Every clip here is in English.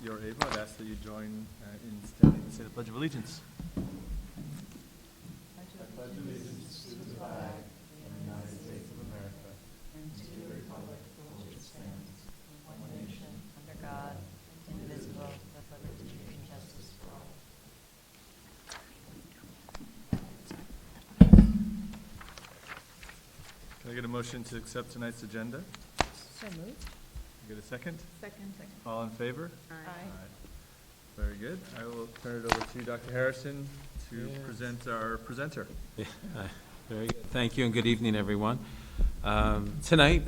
you're able, I'd ask that you join in standing to say the Pledge of Allegiance. I pledge allegiance to the flag of the United States of America and to the republic for which it stands, one nation, under God, indivisible, with liberty and justice for all. Can I get a motion to accept tonight's agenda? So moved. Get a second? Second. All in favor? Aye. Very good. I will turn it over to Dr. Harrison to present our presenter. Yeah, very good. Thank you and good evening, everyone. Tonight,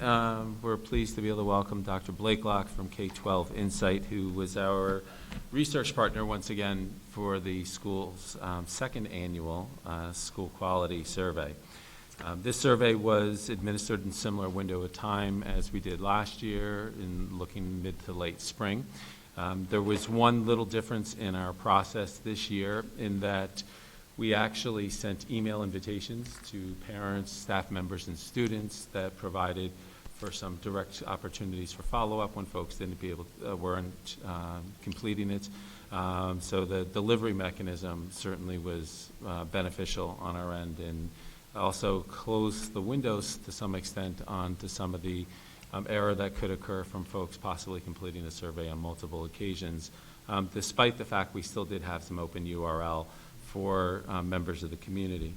we're pleased to be able to welcome Dr. Blakelock from K-12 Insight, who was our research partner once again for the school's second annual school quality survey. This survey was administered in similar window of time as we did last year, in looking mid to late spring. There was one little difference in our process this year in that we actually sent email invitations to parents, staff members, and students that provided for some direct opportunities for follow-up when folks weren't completing it. So the delivery mechanism certainly was beneficial on our end, and also closed the windows to some extent onto some of the error that could occur from folks possibly completing the survey on multiple occasions, despite the fact we still did have some open URL for members of the community.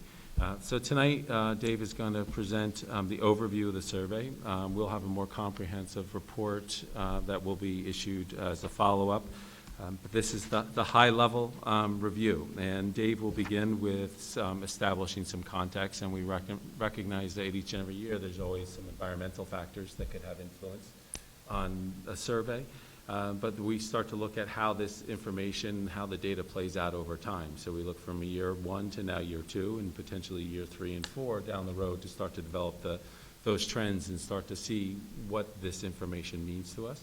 So tonight, Dave is going to present the overview of the survey. We'll have a more comprehensive report that will be issued as a follow-up. But this is the high-level review, and Dave will begin with establishing some context, and we recognize that each and every year there's always some environmental factors that could have influence on a survey, but we start to look at how this information, how the data plays out over time. So we look from year 1 to now year 2, and potentially year 3 and 4 down the road to start to develop those trends and start to see what this information means to us.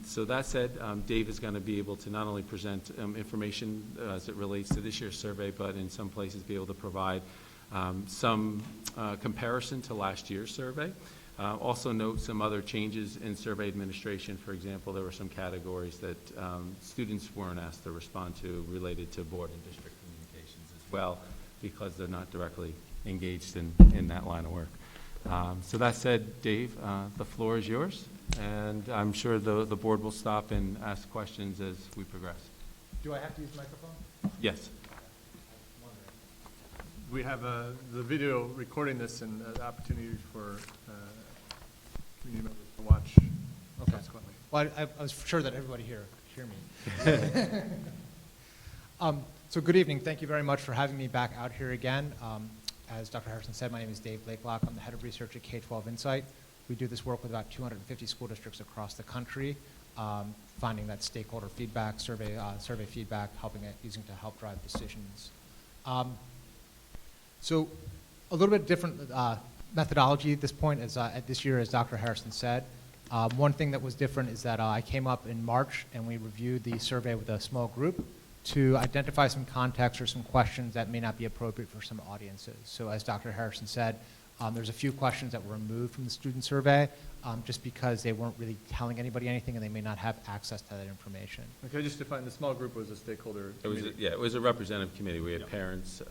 So that said, Dave is going to be able to not only present information as it relates to this year's survey, but in some places be able to provide some comparison to last year's survey. Also note some other changes in survey administration. For example, there were some categories that students weren't asked to respond to related to board and district communications as well, because they're not directly engaged in that line of work. So that said, Dave, the floor is yours. And I'm sure the board will stop and ask questions as we progress. Do I have to use the microphone? Yes. We have the video recording this and the opportunity for community members to watch subsequently. Well, I was sure that everybody here could hear me. So good evening. Thank you very much for having me back out here again. As Dr. Harrison said, my name is Dave Blakelock. I'm the head of research at K-12 Insight. We do this work with about 250 school districts across the country, finding that stakeholder feedback, survey feedback, using to help drive decisions. So a little bit different methodology at this point, at this year, as Dr. Harrison said. One thing that was different is that I came up in March and we reviewed the survey with a small group to identify some context or some questions that may not be appropriate for some audiences. So as Dr. Harrison said, there's a few questions that were removed from the student survey just because they weren't really telling anybody anything and they may not have access to that information. Okay, just to define, the small group was a stakeholder committee. It was a representative committee. We had parents,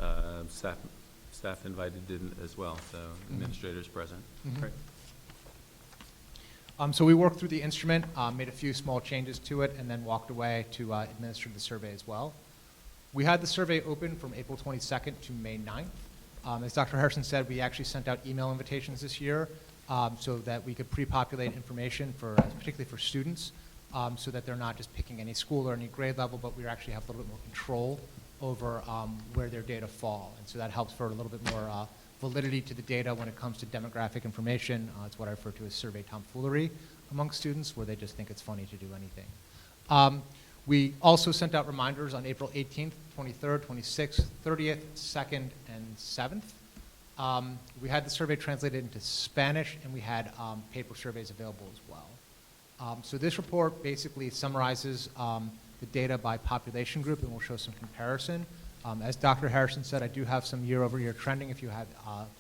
staff invited in as well, so administrators present. Mm-hmm. Great. So we worked through the instrument, made a few small changes to it, and then walked away to administer the survey as well. We had the survey open from April 22nd to May 9th. As Dr. Harrison said, we actually sent out email invitations this year so that we could pre-populate information particularly for students, so that they're not just picking any school or any grade level, but we actually have a little bit more control over where their data fall. And so that helps for a little bit more validity to the data when it comes to demographic information. It's what I refer to as survey tomfoolery among students, where they just think it's funny to do anything. We also sent out reminders on April 18th, 23rd, 26th, 30th, 2nd, and 7th. We had the survey translated into Spanish, and we had paper surveys available as well. So this report basically summarizes the data by population group, and we'll show some comparison. As Dr. Harrison said, I do have some year-over-year trending. If you have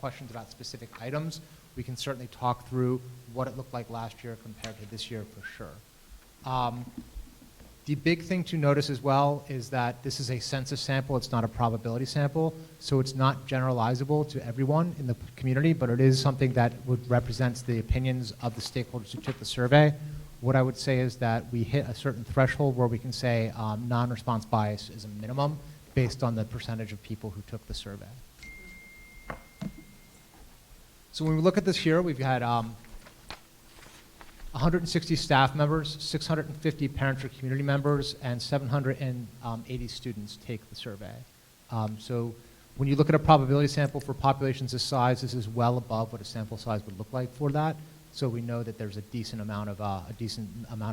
questions about specific items, we can certainly talk through what it looked like last year compared to this year for sure. The big thing to notice as well is that this is a census sample, it's not a probability sample, so it's not generalizable to everyone in the community, but it is something that represents the opinions of the stakeholders who took the survey. What I would say is that we hit a certain threshold where we can say non-response bias is a minimum based on the percentage of people who took the survey. So when we look at this here, we've had 160 staff members, 650 parents or community members, and 780 students take the survey. So when you look at a probability sample for populations this size, this is well above what a sample size would look like for that. So we know that there's a decent amount of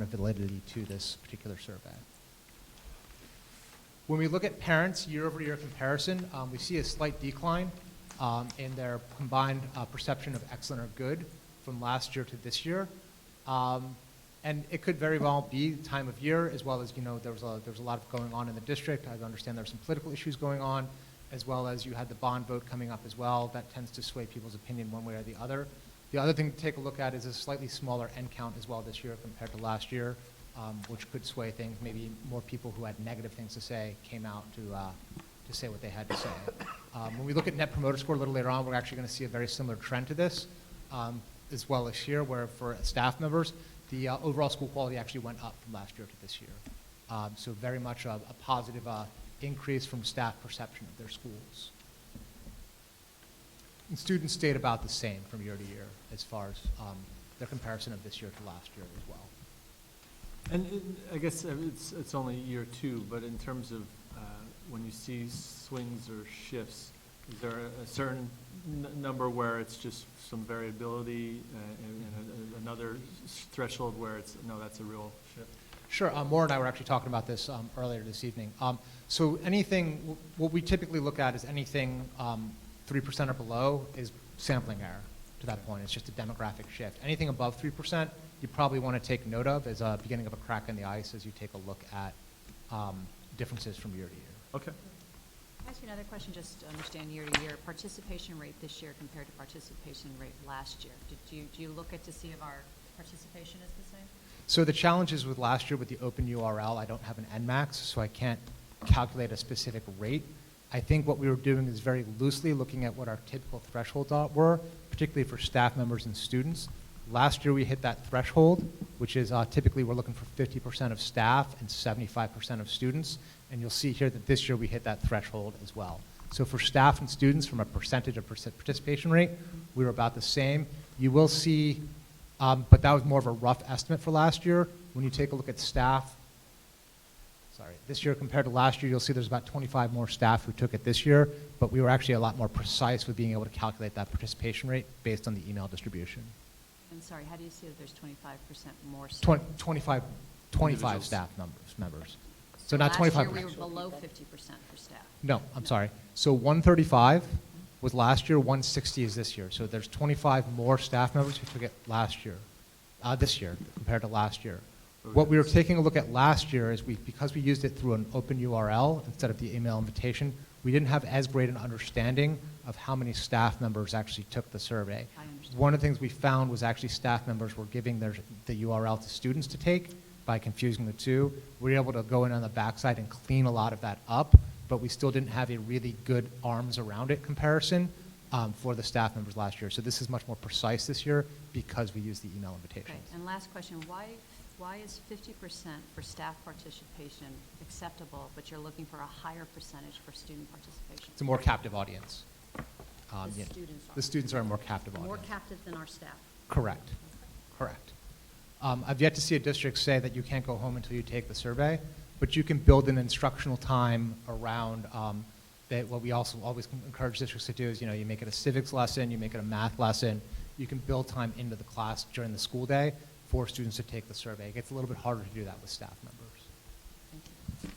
validity to this particular survey. When we look at parents year-over-year comparison, we see a slight decline in their combined perception of excellent or good from last year to this year. And it could very well be time of year, as well as, there was a lot going on in the district. I understand there's some political issues going on, as well as you had the bond vote coming up as well. That tends to sway people's opinion one way or the other. The other thing to take a look at is a slightly smaller end count as well this year compared to last year, which could sway things. Maybe more people who had negative things to say came out to say what they had to say. When we look at Net Promoter Score a little later on, we're actually going to see a very similar trend to this, as well as here, where for staff members, the overall school quality actually went up from last year to this year. So very much a positive increase from staff perception of their schools. And students stayed about the same from year to year as far as their comparison of this year to last year as well. And I guess it's only year two, but in terms of when you see swings or shifts, is there a certain number where it's just some variability and another threshold where it's, no, that's a real shift? Sure. Maura and I were actually talking about this earlier this evening. So anything, what we typically look at is anything 3% or below is sampling error to that point. It's just a demographic shift. Anything above 3%, you probably want to take note of as a beginning of a crack in the ice as you take a look at differences from year to year. Okay. Can I ask you another question, just to understand year to year? Participation rate this year compared to participation rate last year. Do you look at to see if our participation is the same? So the challenges with last year with the open URL, I don't have an NMAX, so I can't calculate a specific rate. I think what we were doing is very loosely looking at what our typical thresholds were, particularly for staff members and students. Last year we hit that threshold, which is typically we're looking for 50% of staff and 75% of students. And you'll see here that this year we hit that threshold as well. So for staff and students, from a percentage of participation rate, we were about the same. You will see, but that was more of a rough estimate for last year. When you take a look at staff, this year compared to last year, you'll see there's about 25 more staff who took it this year, but we were actually a lot more precise with being able to calculate that participation rate based on the email distribution. And sorry, how do you see that there's 25% more staff? 25 staff members. So not 25%. Last year we were below 50% for staff. No, I'm sorry. So 135 was last year, 160 is this year. So there's 25 more staff members who took it last year, this year compared to last year. What we were taking a look at last year is because we used it through an open URL instead of the email invitation, we didn't have as great an understanding of how many staff members actually took the survey. I understand. One of the things we found was actually staff members were giving the URL to students to take by confusing the two. We were able to go in on the backside and clean a lot of that up, but we still didn't have a really good arms around it comparison for the staff members last year. So this is much more precise this year because we used the email invitations. Okay, and last question, why is 50% for staff participation acceptable, but you're looking for a higher percentage for student participation? It's a more captive audience. The Yeah. students are. The students are a more captive audience. More captive than our staff. Correct. Correct. I've yet to see a district say that you can't go home until you take the survey, but you can build an instructional time around that. What we also always encourage districts to do is, you make it a civics lesson, you make it a math lesson. You can build time into the class during the school day for students to take the survey. It gets a little bit harder to do that with staff members. Thank you.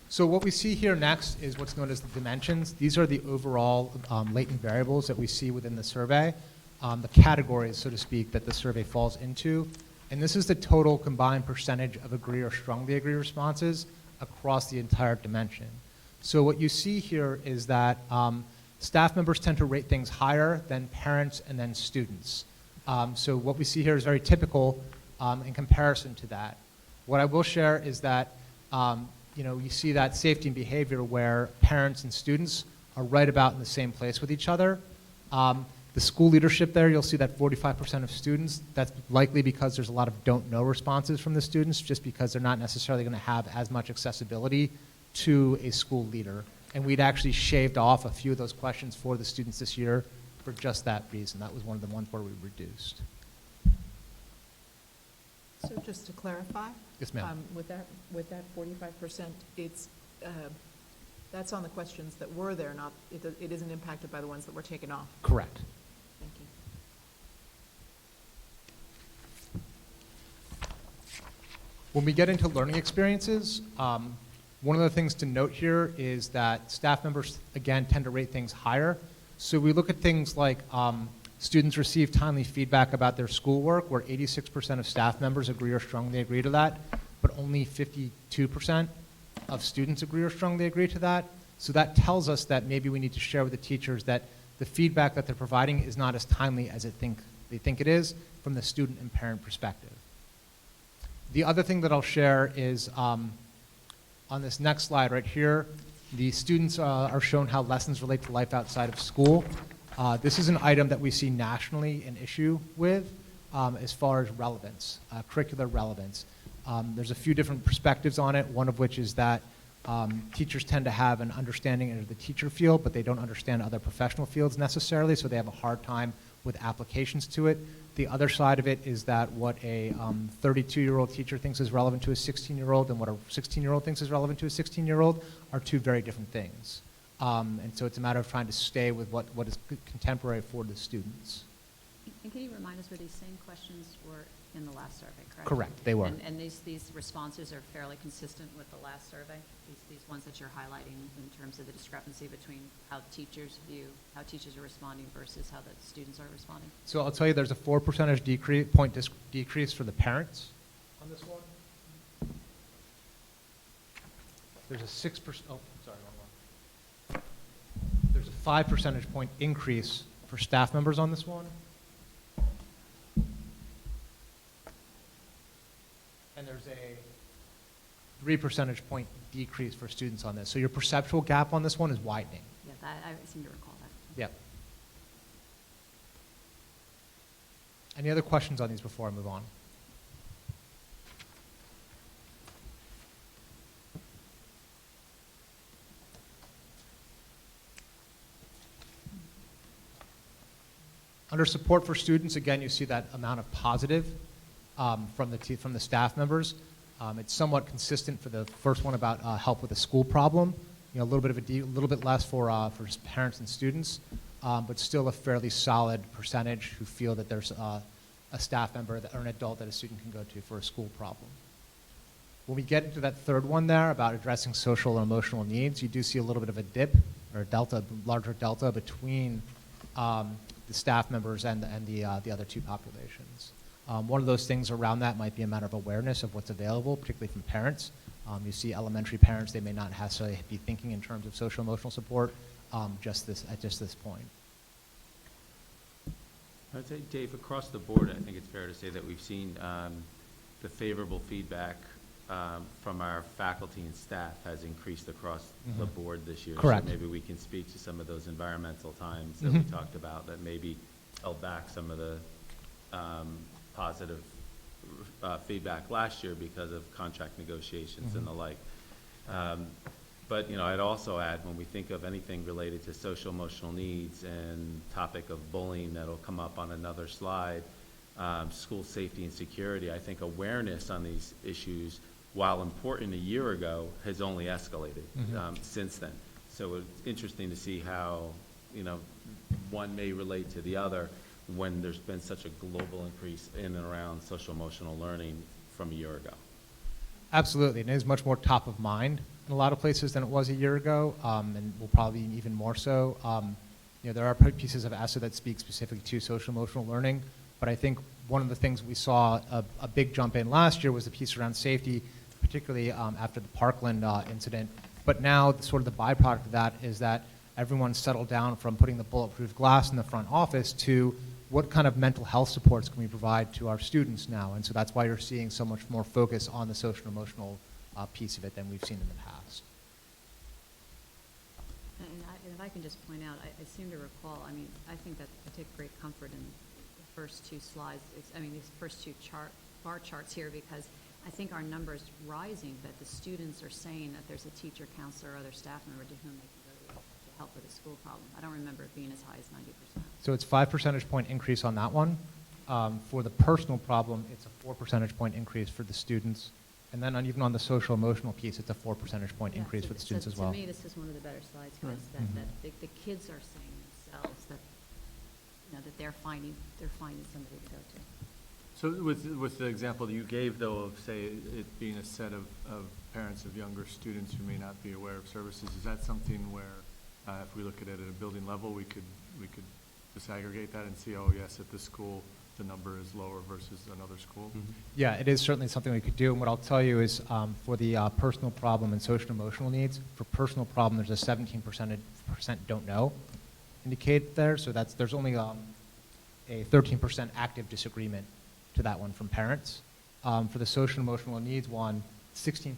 So what we see here next is what's known as the dimensions. These are the overall latent variables that we see within the survey, the categories, so to speak, that the survey falls into. And this is the total combined percentage of agree or strongly agree responses across the entire dimension. So what you see here is that staff members tend to rate things higher than parents and then students. So what we see here is very typical in comparison to that. What I will share is that you see that safety and behavior where parents and students are right about in the same place with each other. The school leadership there, you'll see that 45% of students, that's likely because there's a lot of don't know responses from the students, just because they're not necessarily going to have as much accessibility to a school leader. And we'd actually shaved off a few of those questions for the students this year for just that reason. That was one of the ones where we reduced. So just to clarify? Yes, ma'am. With that 45%, it's, that's on the questions that were there, not, it isn't impacted by the ones that were taken off. Correct. Thank you. When we get into learning experiences, one of the things to note here is that staff members, again, tend to rate things higher. So we look at things like students receive timely feedback about their schoolwork, where 86% of staff members agree or strongly agree to that, but only 52% of students agree or strongly agree to that. So that tells us that maybe we need to share with the teachers that the feedback that they're providing is not as timely as they think it is from the student and parent perspective. The other thing that I'll share is on this next slide right here, the students are shown how lessons relate to life outside of school. This is an item that we see nationally an issue with as far as relevance, curricular relevance. There's a few different perspectives on it, one of which is that teachers tend to have an understanding of the teacher field, but they don't understand other professional fields necessarily, so they have a hard time with applications to it. The other side of it is that what a 32-year-old teacher thinks is relevant to a 16-year-old and what a 16-year-old thinks is relevant to a 16-year-old are two very different things. And so it's a matter of trying to stay with what is contemporary for the students. And can you remind us where these same questions were in the last survey, correct? Correct, they were. And these responses are fairly consistent with the last survey? These ones that you're highlighting in terms of the discrepancy between how teachers are responding versus how the students are responding? So I'll tell you there's a 4 percentage decrease for the parents on this one. There's a 6%, oh, sorry, wrong one. There's a 5 percentage point increase for staff members on this one. And there's a 3 percentage point decrease for students on this. So your perceptual gap on this one is widening. Yeah, I seem to recall that. Yep. Any other questions on these before I move on? Under support for students, again, you see that amount of positive from the staff members. It's somewhat consistent for the first one about help with a school problem. A little bit less for parents and students, but still a fairly solid percentage who feel that there's a staff member or an adult that a student can go to for a school problem. When we get into that third one there about addressing social and emotional needs, you do see a little bit of a dip or a delta, larger delta between the staff members and the other two populations. One of those things around that might be a matter of awareness of what's available, particularly from parents. You see elementary parents, they may not necessarily be thinking in terms of social emotional support at just this point. I'd say, Dave, across the board, I think it's fair to say that we've seen the favorable feedback from our faculty and staff has increased across the board this year. Correct. So maybe we can speak to some of those environmental times that we talked about that maybe held back some of the positive feedback last year because of contract negotiations and the like. But I'd also add, when we think of anything related to social emotional needs and topic of bullying that'll come up on another slide, school safety and security, I think awareness on these issues, while important a year ago, has only escalated since then. So it's interesting to see how one may relate to the other when there's been such a global increase in and around social emotional learning from a year ago. Absolutely, and it is much more top of mind in a lot of places than it was a year ago, and will probably be even more so. There are pieces of ESSA that speak specifically to social emotional learning, but I think one of the things we saw a big jump in last year was the piece around safety, particularly after the Parkland incident. But now, sort of the byproduct of that is that everyone's settled down from putting the bulletproof glass in the front office to what kind of mental health supports can we provide to our students now? And so that's why you're seeing so much more focus on the social and emotional piece of it than we've seen in the past. And if I can just point out, I seem to recall, I mean, I think that I take great comfort in the first two slides, these first two bar charts here, because I think our number's rising, that the students are saying that there's a teacher, counselor, or other staff member to whom they can go to help with a school problem. I don't remember it being as high as 90%. So it's 5 percentage point increase on that one. For the personal problem, it's a 4 percentage point increase for the students. And then even on the social emotional piece, it's a 4 percentage point Yeah, increase so for the students as To well. me, this is one of the better slides, because Right. that the kids are saying themselves that, that they're finding somebody to go to. So with the example that you gave, though, of, say, it being a set of parents of younger students who may not be aware of services, is that something where, if we look at it at a building level, we could disaggregate that and see, oh, yes, at this school, the number is lower versus another school? Yeah, it is certainly something we could do. And what I'll tell you is for the personal problem and social emotional needs, for personal problem, there's a 17% don't know indicated there. So there's only a 13% active disagreement to that one from parents. For the social emotional needs one, 16%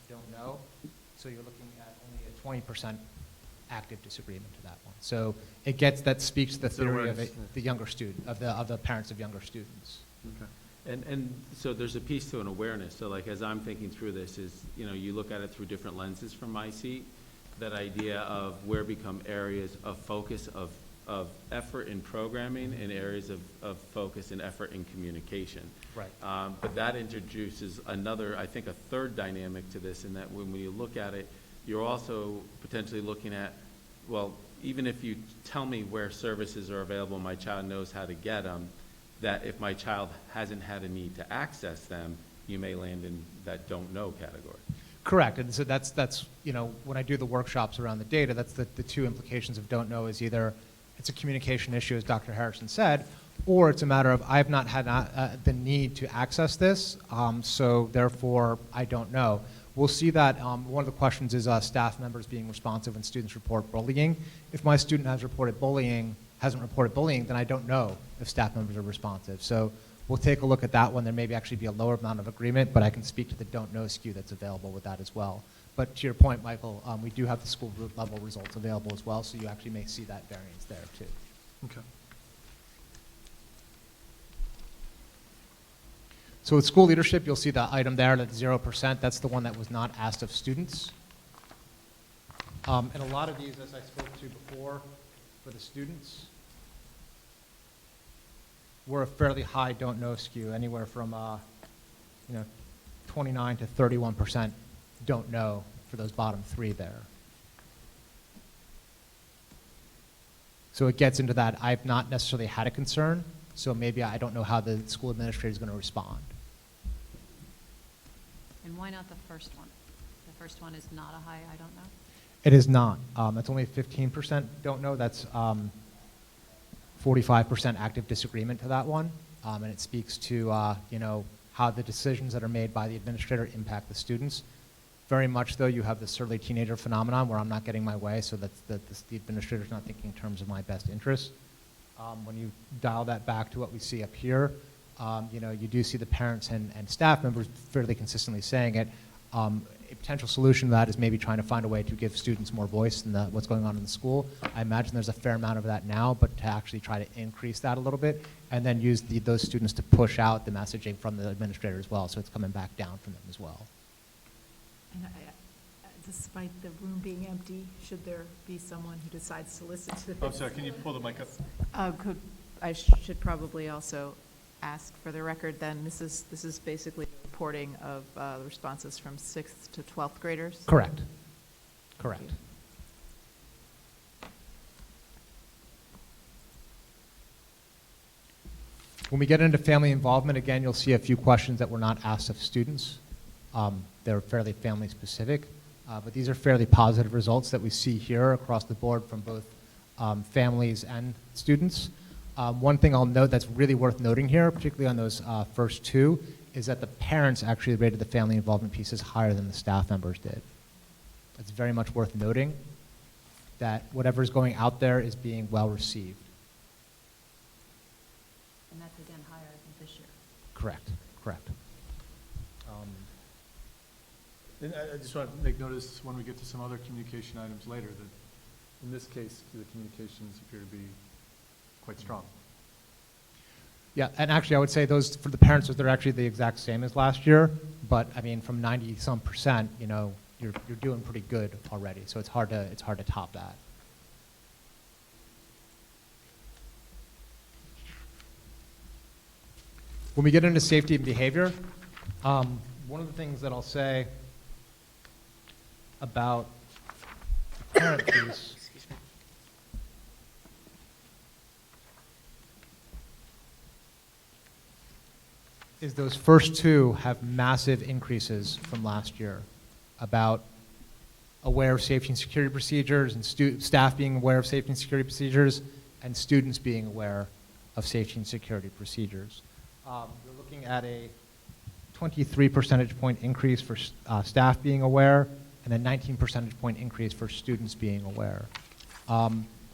don't know. So you're looking at only a 20% active disagreement to that one. So that speaks to the theory of the younger student, of the parents of younger students. Okay. And so there's a piece to an awareness. So like, as I'm thinking through this is, you look at it through different lenses from my seat, that idea of where become areas of focus of effort in programming and areas of focus and effort in communication. Right. But that introduces another, I think, a third dynamic to this, in that when you look at it, you're also potentially looking at, well, even if you tell me where services are available, my child knows how to get them, that if my child hasn't had a need to access them, you may land in that don't know category. Correct. And so that's when I do the workshops around the data, that's the two implications of don't know is either it's a communication issue, as Dr. Harrison said, or it's a matter of I've not had the need to access this, so therefore I don't know. We'll see that one of the questions is staff members being responsive when students report bullying. If my student hasn't reported bullying, then I don't know if staff members are responsive. So we'll take a look at that one. There may actually be a lower amount of agreement, but I can speak to the don't know skew that's available with that as well. But to your point, Michael, we do have the school level results available as well, so you actually may see that variance there too. Okay. So with school leadership, you'll see the item there, that's 0%. That's the one that was not asked of students. And a lot of these, as I spoke to before, for the students, were a fairly high don't know skew, anywhere from 29 to 31% don't know for those bottom three there. So it gets into that I've not necessarily had a concern, so maybe I don't know how the school administrator is going to respond. And why not the first one? The first one is not a high, I don't know? It is not. It's only 15% don't know. That's 45% active disagreement to that one. And it speaks to, how the decisions that are made by the administrator impact the students. Very much, though, you have the surly teenager phenomenon where I'm not getting my way, so that the administrator's not thinking in terms of my best interest. When you dial that back to what we see up here, you do see the parents and staff members fairly consistently saying it. A potential solution to that is maybe trying to find a way to give students more voice in what's going on in the school. I imagine there's a fair amount of that now, but to actually try to increase that a little bit and then use those students to push out the messaging from the administrator as well, so it's coming back down from them as well. And despite the room being empty, should there be someone who decides to listen to this? I'm sorry, can you pull the mic up? I should probably also ask for the record then, this is basically reporting of the responses from 6th to 12th graders? Correct. Correct. When we get into family involvement, again, you'll see a few questions that were not asked of students. They're fairly family specific, but these are fairly positive results that we see here across the board from both families and students. One thing I'll note that's really worth noting here, particularly on those first two, is that the parents actually rated the family involvement pieces higher than the staff members did. It's very much worth noting that whatever is going out there is being well received. that's again higher, I think, this year. Correct, correct. And I just want to make notice when we get to some other communication items later that in this case, the communications appear to be quite strong. Yeah, and actually, I would say those, for the parents, they're actually the exact same as last year, but, I mean, from 90-some%, you know, you're doing pretty good already, so it's hard to top that. When we get into safety and behavior, one of the things that I'll say about the parent piece is those first two have massive increases from last year, about aware of safety and security procedures, and staff being aware of safety and security procedures, and students being aware of safety and security procedures. We're looking at a 23 percentage point increase for staff being aware, and a 19 percentage point increase for students being aware.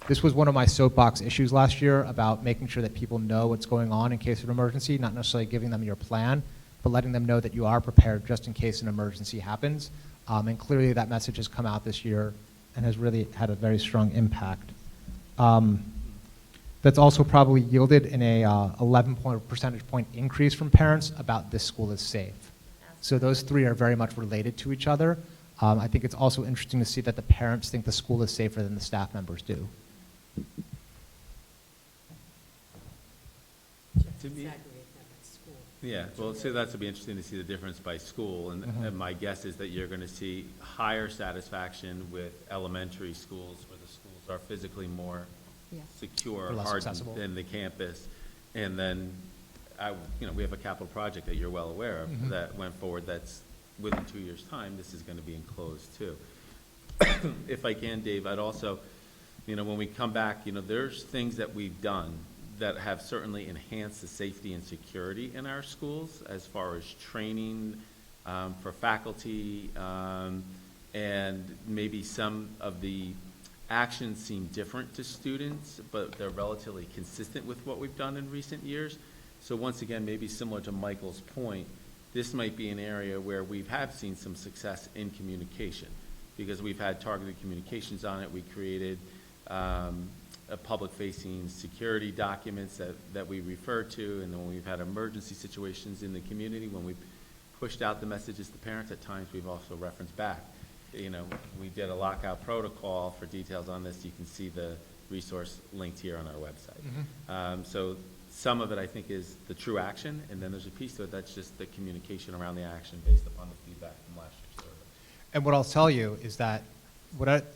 This was one of my soapbox issues last year about making sure that people know what's going on in case of an emergency, not necessarily giving them your plan, but letting them know that you are prepared just in case an emergency happens. And clearly that message has come out this year and has really had a very strong impact. That's also probably yielded in a 11 percentage point increase from parents about this school is safe. So those three are very much related to each other. I think it's also interesting to see that the parents think the school is safer than the staff members do. To me, yeah, well, so that's would be interesting to see the difference by school, and my guess is that you're going to see higher satisfaction with elementary schools where the schools are physically more Yes. secure, Or less hardened accessible. than the campus. And then, we have a capital project that you're well aware of that went forward that's within 2 years' time, this is going to be enclosed too. If I can, Dave, I'd also, when we come back, there's things that we've done that have certainly enhanced the safety and security in our schools as far as training for faculty, and maybe some of the actions seem different to students, but they're relatively consistent with what we've done in recent years. So once again, maybe similar to Michael's point, this might be an area where we have seen some success in communication because we've had targeted communications on it. We created a public-facing security documents that we refer to, and then when we've had emergency situations in the community, when we've pushed out the messages to parents, at times we've also referenced back. We did a lockout protocol. For details on this, you can see the resource linked here on our website. So some of it, I think, is the true action, and then there's a piece to it that's just the communication around the action based upon the feedback from last year's survey. And what I'll tell you is that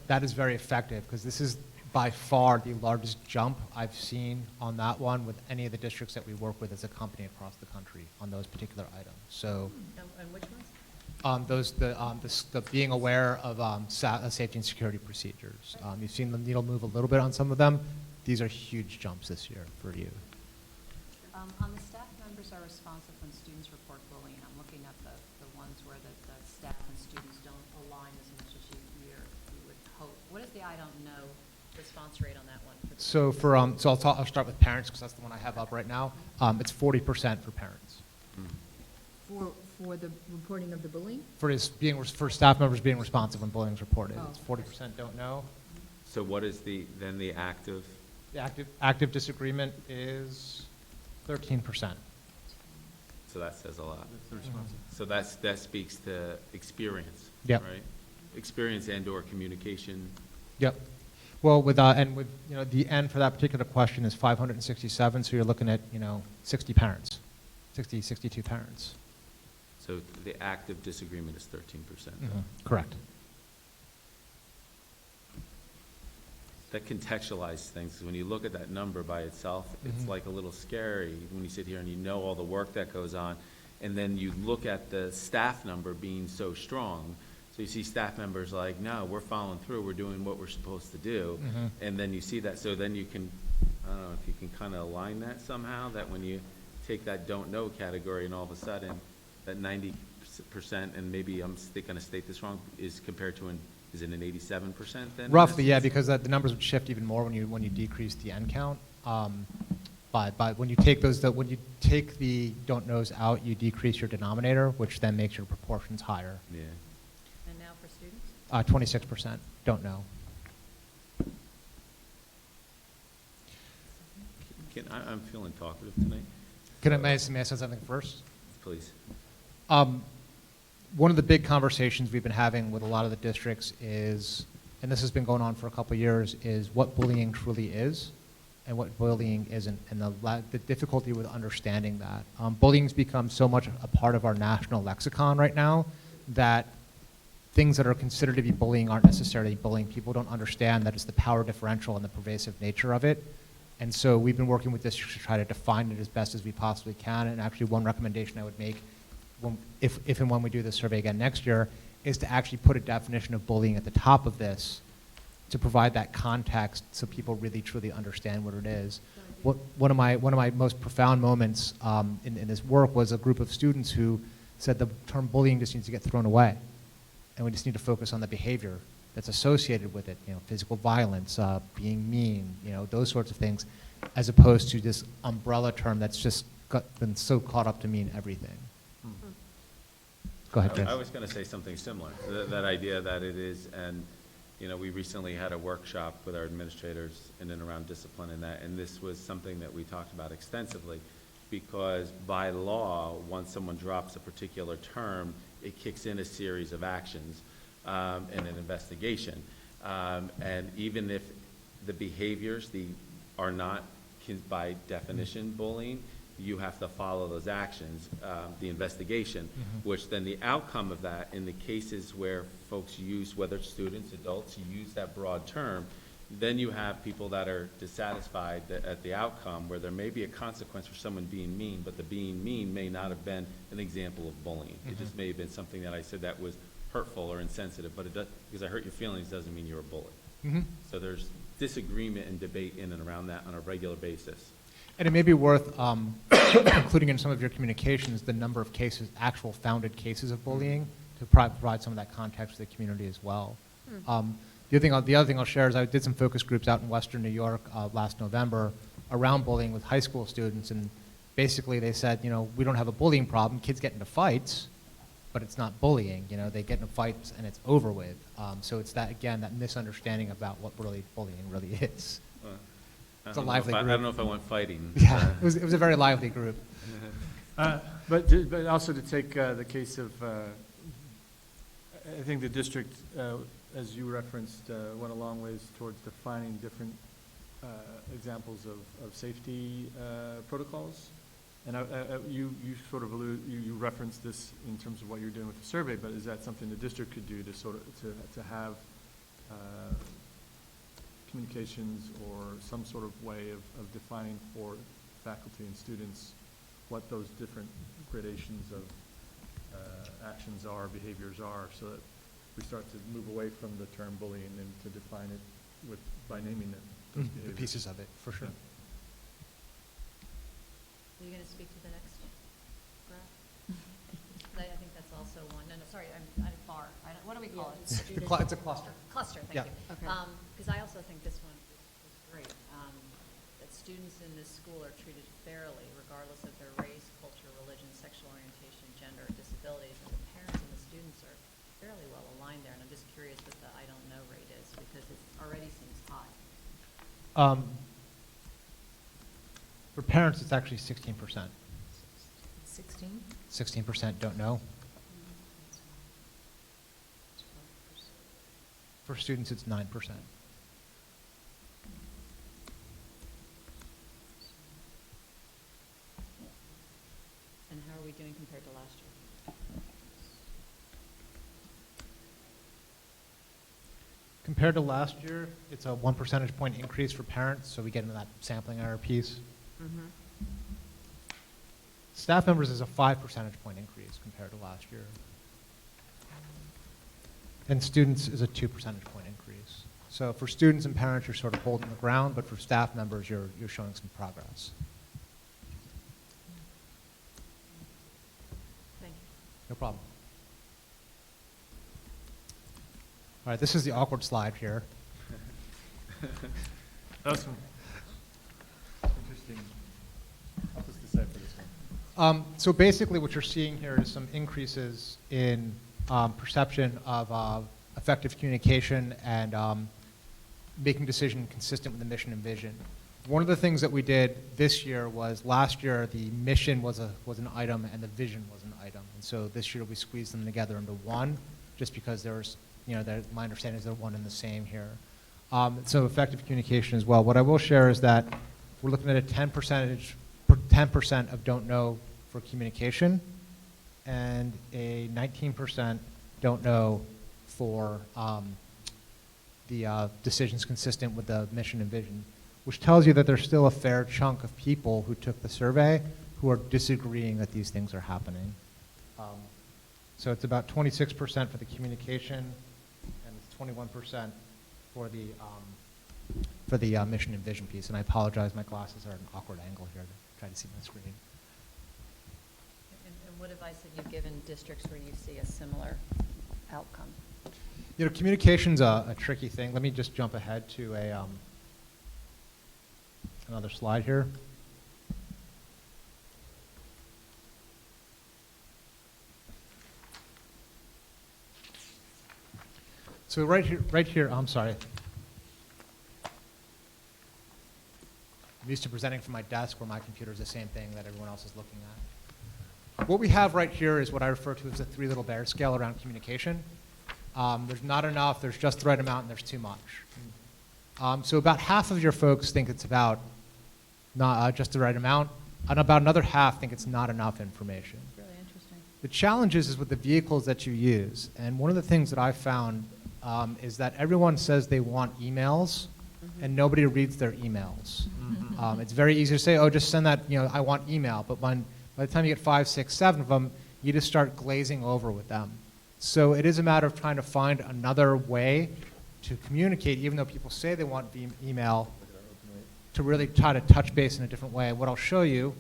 that is very effective, because this is by far the largest jump I've seen on that one with any of the districts that we work with as a company across the country on those particular items. So And which ones? the being aware of safety and security procedures. You've seen the needle move a little bit on some of them. These are huge jumps this year for you. On the staff members are responsive when students report bullying. I'm looking at the ones where the staff and students don't align as much as you would hope. What is the I don't know response rate on that one? So I'll start with parents, because that's the one I have up right now. It's 40% for parents. For the reporting of the bullying? For staff members being responsive when bullying is reported. Oh. It's 40% don't know. So what is the active? The active disagreement is 13%. So that says a lot. That's the responsive. So that speaks to experience, Yep. right? Experience and/or communication. Yep. Well, the N for that particular question is 567, so you're looking at, 60 parents, 62 parents. So the active disagreement is 13%. Correct. That contextualizes things. When you look at that number by itself, it's like a little scary when you sit here and you know all the work that goes on, and then you look at the staff number being so strong. So you see staff members like, no, we're following through, we're doing what we're supposed to do, and then you see that. So then you can, I don't know if you can kind of align that somehow, that when you take that don't know category and all of a sudden that 90%, and maybe I'm going to state this wrong, is compared to is it an 87% then? Roughly, yeah, because the numbers would shift even more when you decrease the N count. But when you take when you take the don't knows out, you decrease your denominator, which then makes your proportions higher. Yeah. And now for students? 26% don't know. I'm feeling talkative tonight. May I say something first? Please. One of the big conversations we've been having with a lot of the districts is, and this has been going on for a couple of years, is what bullying truly is and what bullying isn't, and the difficulty with understanding that. Bullying's become so much a part of our national lexicon right now that things that are considered to be bullying aren't necessarily bullying. People don't understand that it's the power differential and the pervasive nature of it. And so we've been working with districts to try to define it as best as we possibly can. And actually one recommendation I would make, if and when we do this survey again next year, is to actually put a definition of bullying at the top of this to provide that context so people really truly understand what it is. One of my most profound moments in this work was a group of students who said the term bullying just needs to get thrown away. And we just need to focus on the behavior that's associated with it, physical violence, being mean, those sorts of things, as opposed to this umbrella term that's just been so caught up to mean everything. Go ahead, Jeff. I was going to say something similar, that idea that it is, and we recently had a workshop with our administrators in and around discipline and this was something that we talked about extensively, because by law, once someone drops a particular term, it kicks in a series of actions and an investigation. And even if the behaviors are not, by definition, bullying, you have to follow those actions, the investigation, which then the outcome of that, in the cases where folks use, whether it's students, adults, use that broad term, then you have people that are dissatisfied at the outcome, where there may be a consequence for someone being mean, but the being mean may not have been an example of bullying. It just may have been something that I said that was hurtful or insensitive, but because I hurt your feelings doesn't mean you're a bully. So there's disagreement and debate in and around that on a regular basis. And it may be worth including in some of your communications the number of cases, actual founded cases of bullying, to provide some of that context to the community as well. The other thing I'll share is I did some focus groups out in Western New York last November around bullying with high school students, and basically they said, we don't have a bullying problem. Kids get into fights, but it's not bullying. They get into fights and it's over with. So it's that, again, that misunderstanding about what really bullying really is. It's a lively group. I don't know if I went fighting. Yeah, it was a very lively group. But also to take the case of, I think the district, as you referenced, went a long ways towards defining different examples of safety protocols. And you sort of you referenced this in terms of what you're doing with the survey, but is that something the district could do to sort of to have communications or some sort of way of defining for faculty and students what those different gradations of actions are, behaviors are, so that we start to move away from the term bullying and to define it by naming it, those The behaviors. pieces of it, for sure. Are you going to speak to the next graph? I think that's also one. No, sorry, I'm far. What do we call it? It's a cluster. Cluster, Yeah. thank you. Okay. Because I also think this one is great, that students in this school are treated fairly regardless of their race, culture, religion, sexual orientation, gender, or disabilities, and the parents and the students are fairly well aligned there, and I'm just curious what the I don't know rate is, because it already seems high. For parents, it's actually 16%. 16? 16% don't know. For students, it's 9%. And how are we doing compared to last year? Compared to last year, it's a 1 percentage point increase for parents, so we get into that sampling error piece. Staff members is a 5 percentage point increase compared to last year. And students is a 2 percentage point increase. So for students and parents, you're sort of holding the ground, but for staff members, you're showing some progress. Thank you. No problem. All right, this is the awkward slide here. Awesome. Interesting. So basically what you're seeing here is some increases in perception of effective communication and making decision consistent with the mission and vision. One of the things that we did this year was, last year the mission was an item and the vision was an item. And so this year we squeezed them together into one, just because there's, my understanding is they're one and the same here. So effective communication as well. What I will share is that we're looking at a 10% of don't know for communication and a 19% don't know for the decisions consistent with the mission and vision, which tells you that there's still a fair chunk of people who took the survey who are disagreeing that these things are happening. So it's about 26% for the communication and it's 21% for the mission and vision piece. And I apologize, my glasses are at an awkward angle here to try to see my screen. And what advice have you given districts where you see a similar outcome? Communication's a tricky thing. Let me just jump ahead to another slide here. So right here, I'm sorry. I'm used to presenting from my desk where my computer is the same thing that everyone else is looking at. What we have right here is what I refer to as the three little bear scale around communication. There's not enough, there's just the right amount, and there's too much. So about half of your folks think it's about not just the right amount, and about another half think it's not enough information. Really interesting. The challenge is with the vehicles that you use, and one of the things that I've found is that everyone says they want emails, and nobody reads their emails. It's very easy to say, oh, just send that, I want email, but by the time you get 5, 6, 7 of them, you just start glazing over with them. So it is a matter of trying to find another way to communicate, even though people say they want email, to really try to touch base in a different way. What I'll show you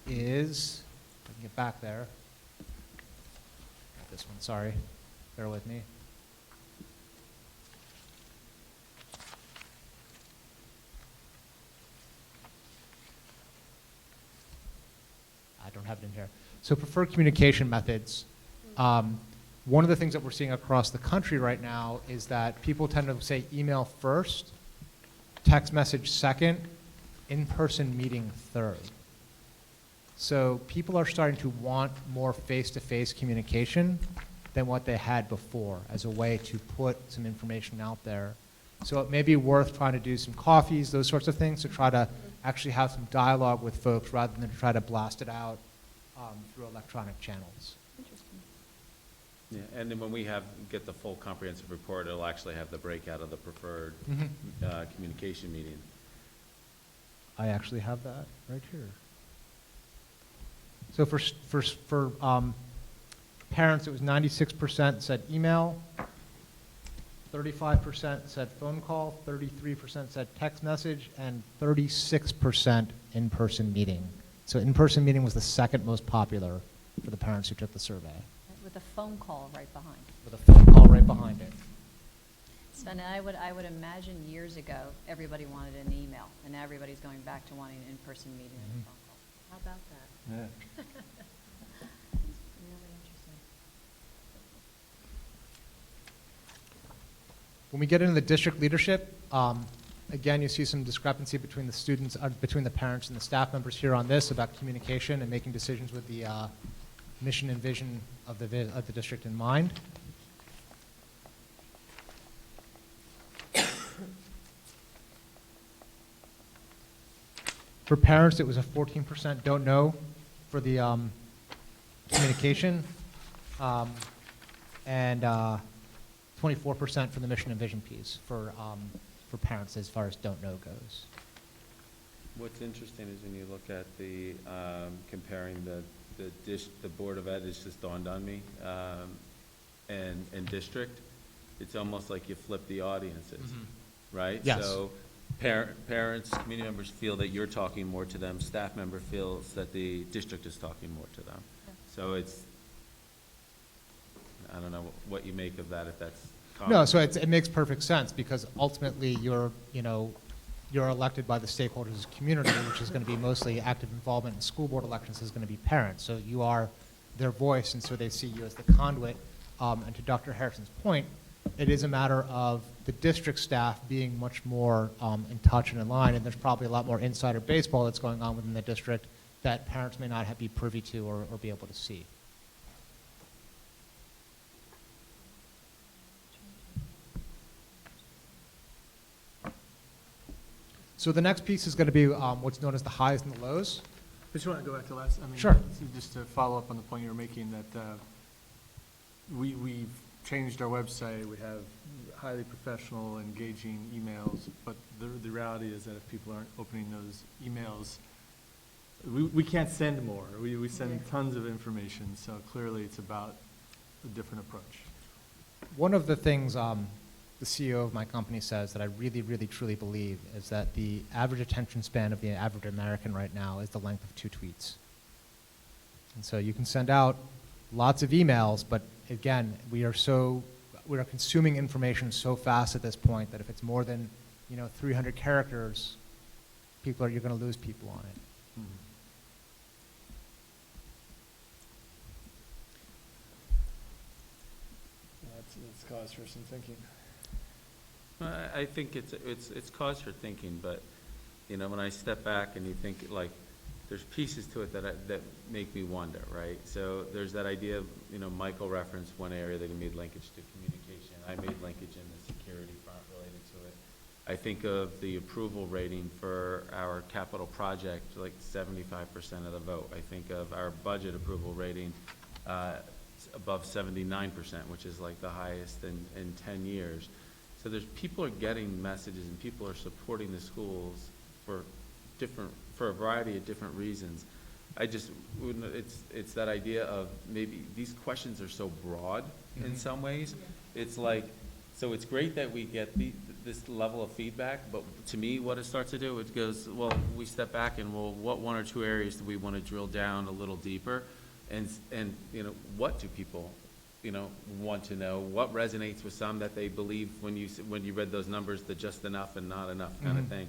is, if I can get back there, this one, sorry, bear with me. I don't have it in here. So preferred communication methods. One of the things that we're seeing across the country right now is that people tend to say email first, text message second, in-person meeting third. So people are starting to want more face-to-face communication than what they had before as a way to put some information out there. So it may be worth trying to do some coffees, those sorts of things, to try to actually have some dialogue with folks rather than try to blast it out through electronic channels. Interesting. Yeah, and then when we get the full comprehensive report, it'll actually have the breakout of the preferred communication medium. I actually have that right here. So for parents, it was 96% said email, 35% said phone call, 33% said text message, and 36% in-person meeting. So in-person meeting was the second most popular for the parents who took the survey, With a phone call right behind. with a phone call right behind it. Sven, I would imagine years ago, everybody wanted an email, and now everybody's going back to wanting an in-person meeting and a phone call. How about that? Yeah. Really interesting. When we get into the district leadership, again, you see some discrepancy between the students, between the parents and the staff members here on this about communication and making decisions with the mission and vision of the district in mind. For parents, it was a 14% don't know for the communication, and 24% for the mission and vision piece for parents as far as don't know goes. What's interesting is when you look at the, comparing the Board of Ed, it's just dawned on me, and district, it's almost like you flip the audiences, right? Yes. So parents, community members feel that you're talking more to them, staff member feels that the district is talking more to them. Yeah. So it's, I don't know what you make of that, if that's common. No, so it makes perfect sense because ultimately you're elected by the stakeholders' community, which is going to be mostly active involvement in school board elections, is going to be parents. So you are their voice, and so they see you as the conduit. And to Dr. Harrison's point, it is a matter of the district staff being much more in touch and in line, and there's probably a lot more insider baseball that's going on within the district that parents may not be privy to or be able to see. So the next piece is going to be what's known as the highs and the lows. I just want to go back to last, I mean, Sure. just to follow up on the point you were making, that we've changed our website, we have highly professional, engaging emails, but the reality is that if people aren't opening those emails, we can't send more. We send tons of information, so clearly it's about a different approach. One of the things the CEO of my company says that I really, really, truly believe is that the average attention span of the average American right now is the length of 2 tweets. And so you can send out lots of emails, but again, we are consuming information so fast at this point that if it's more than 300 characters, you're going to lose people on it. That's cause for some thinking. I think it's cause for thinking, but, when I step back and you think, like, there's pieces to it that make me wonder, right? So there's that idea of, Michael referenced one area that he made linkage to communication. I made linkage in the security front related to it. I think of the approval rating for our capital project, like 75% of the vote. I think of our budget approval rating above 79%, which is like the highest in 10 years. So people are getting messages and people are supporting the schools for a variety of different reasons. It's that idea of maybe these questions are so broad in some ways. It's like, so it's great that we get this level of feedback, but to me, what it starts to do, it goes, well, we step back and what 1 or 2 areas do we want to drill down a little deeper? And what do people want to know? What resonates with some that they believe when you read those numbers, the just enough and not enough kind of thing?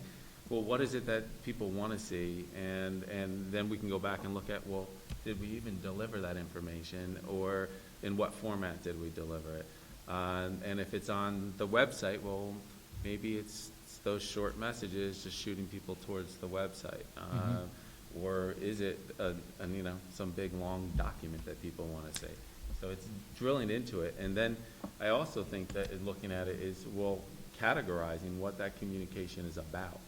Well, what is it that people want to see? And then we can go back and look at, well, did we even deliver that information, or in what format did we deliver it? And if it's on the website, well, maybe it's those short messages just shooting people towards the website. Or is it some big long document that people want to see? So it's drilling into it. And then I also think that looking at it is, well, categorizing what that communication is about.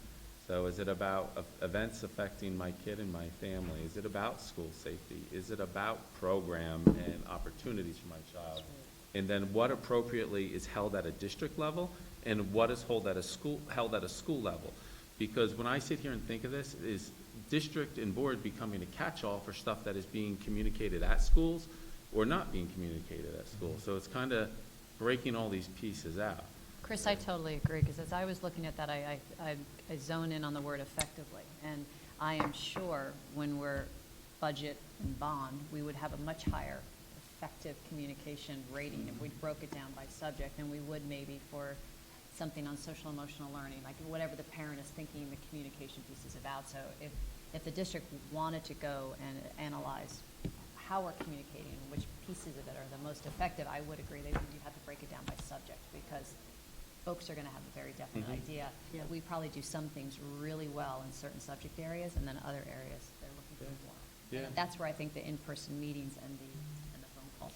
So is it about events affecting my kid and my family? Is it about school safety? Is it about program and opportunities for my child? And then what appropriately is held at a district level, and what is held at a school level? Because when I sit here and think of this, is district and board becoming a catch-all for stuff that is being communicated at schools or not being communicated at schools? So it's kind of breaking all these pieces out. Chris, I totally agree, because as I was looking at that, I zone in on the word effectively. And I am sure when we're budget and bond, we would have a much higher effective communication rating if we broke it down by subject than we would maybe for something on social emotional learning, like whatever the parent is thinking the communication piece is about. So if the district wanted to go and analyze how we're communicating and which pieces of it are the most effective, I would agree that you have to break it down by subject, because folks are going to have a very definite idea that we probably do some things really well in certain subject areas, and then other areas they're looking for more. Yeah. And that's where I think the in-person meetings and the phone calls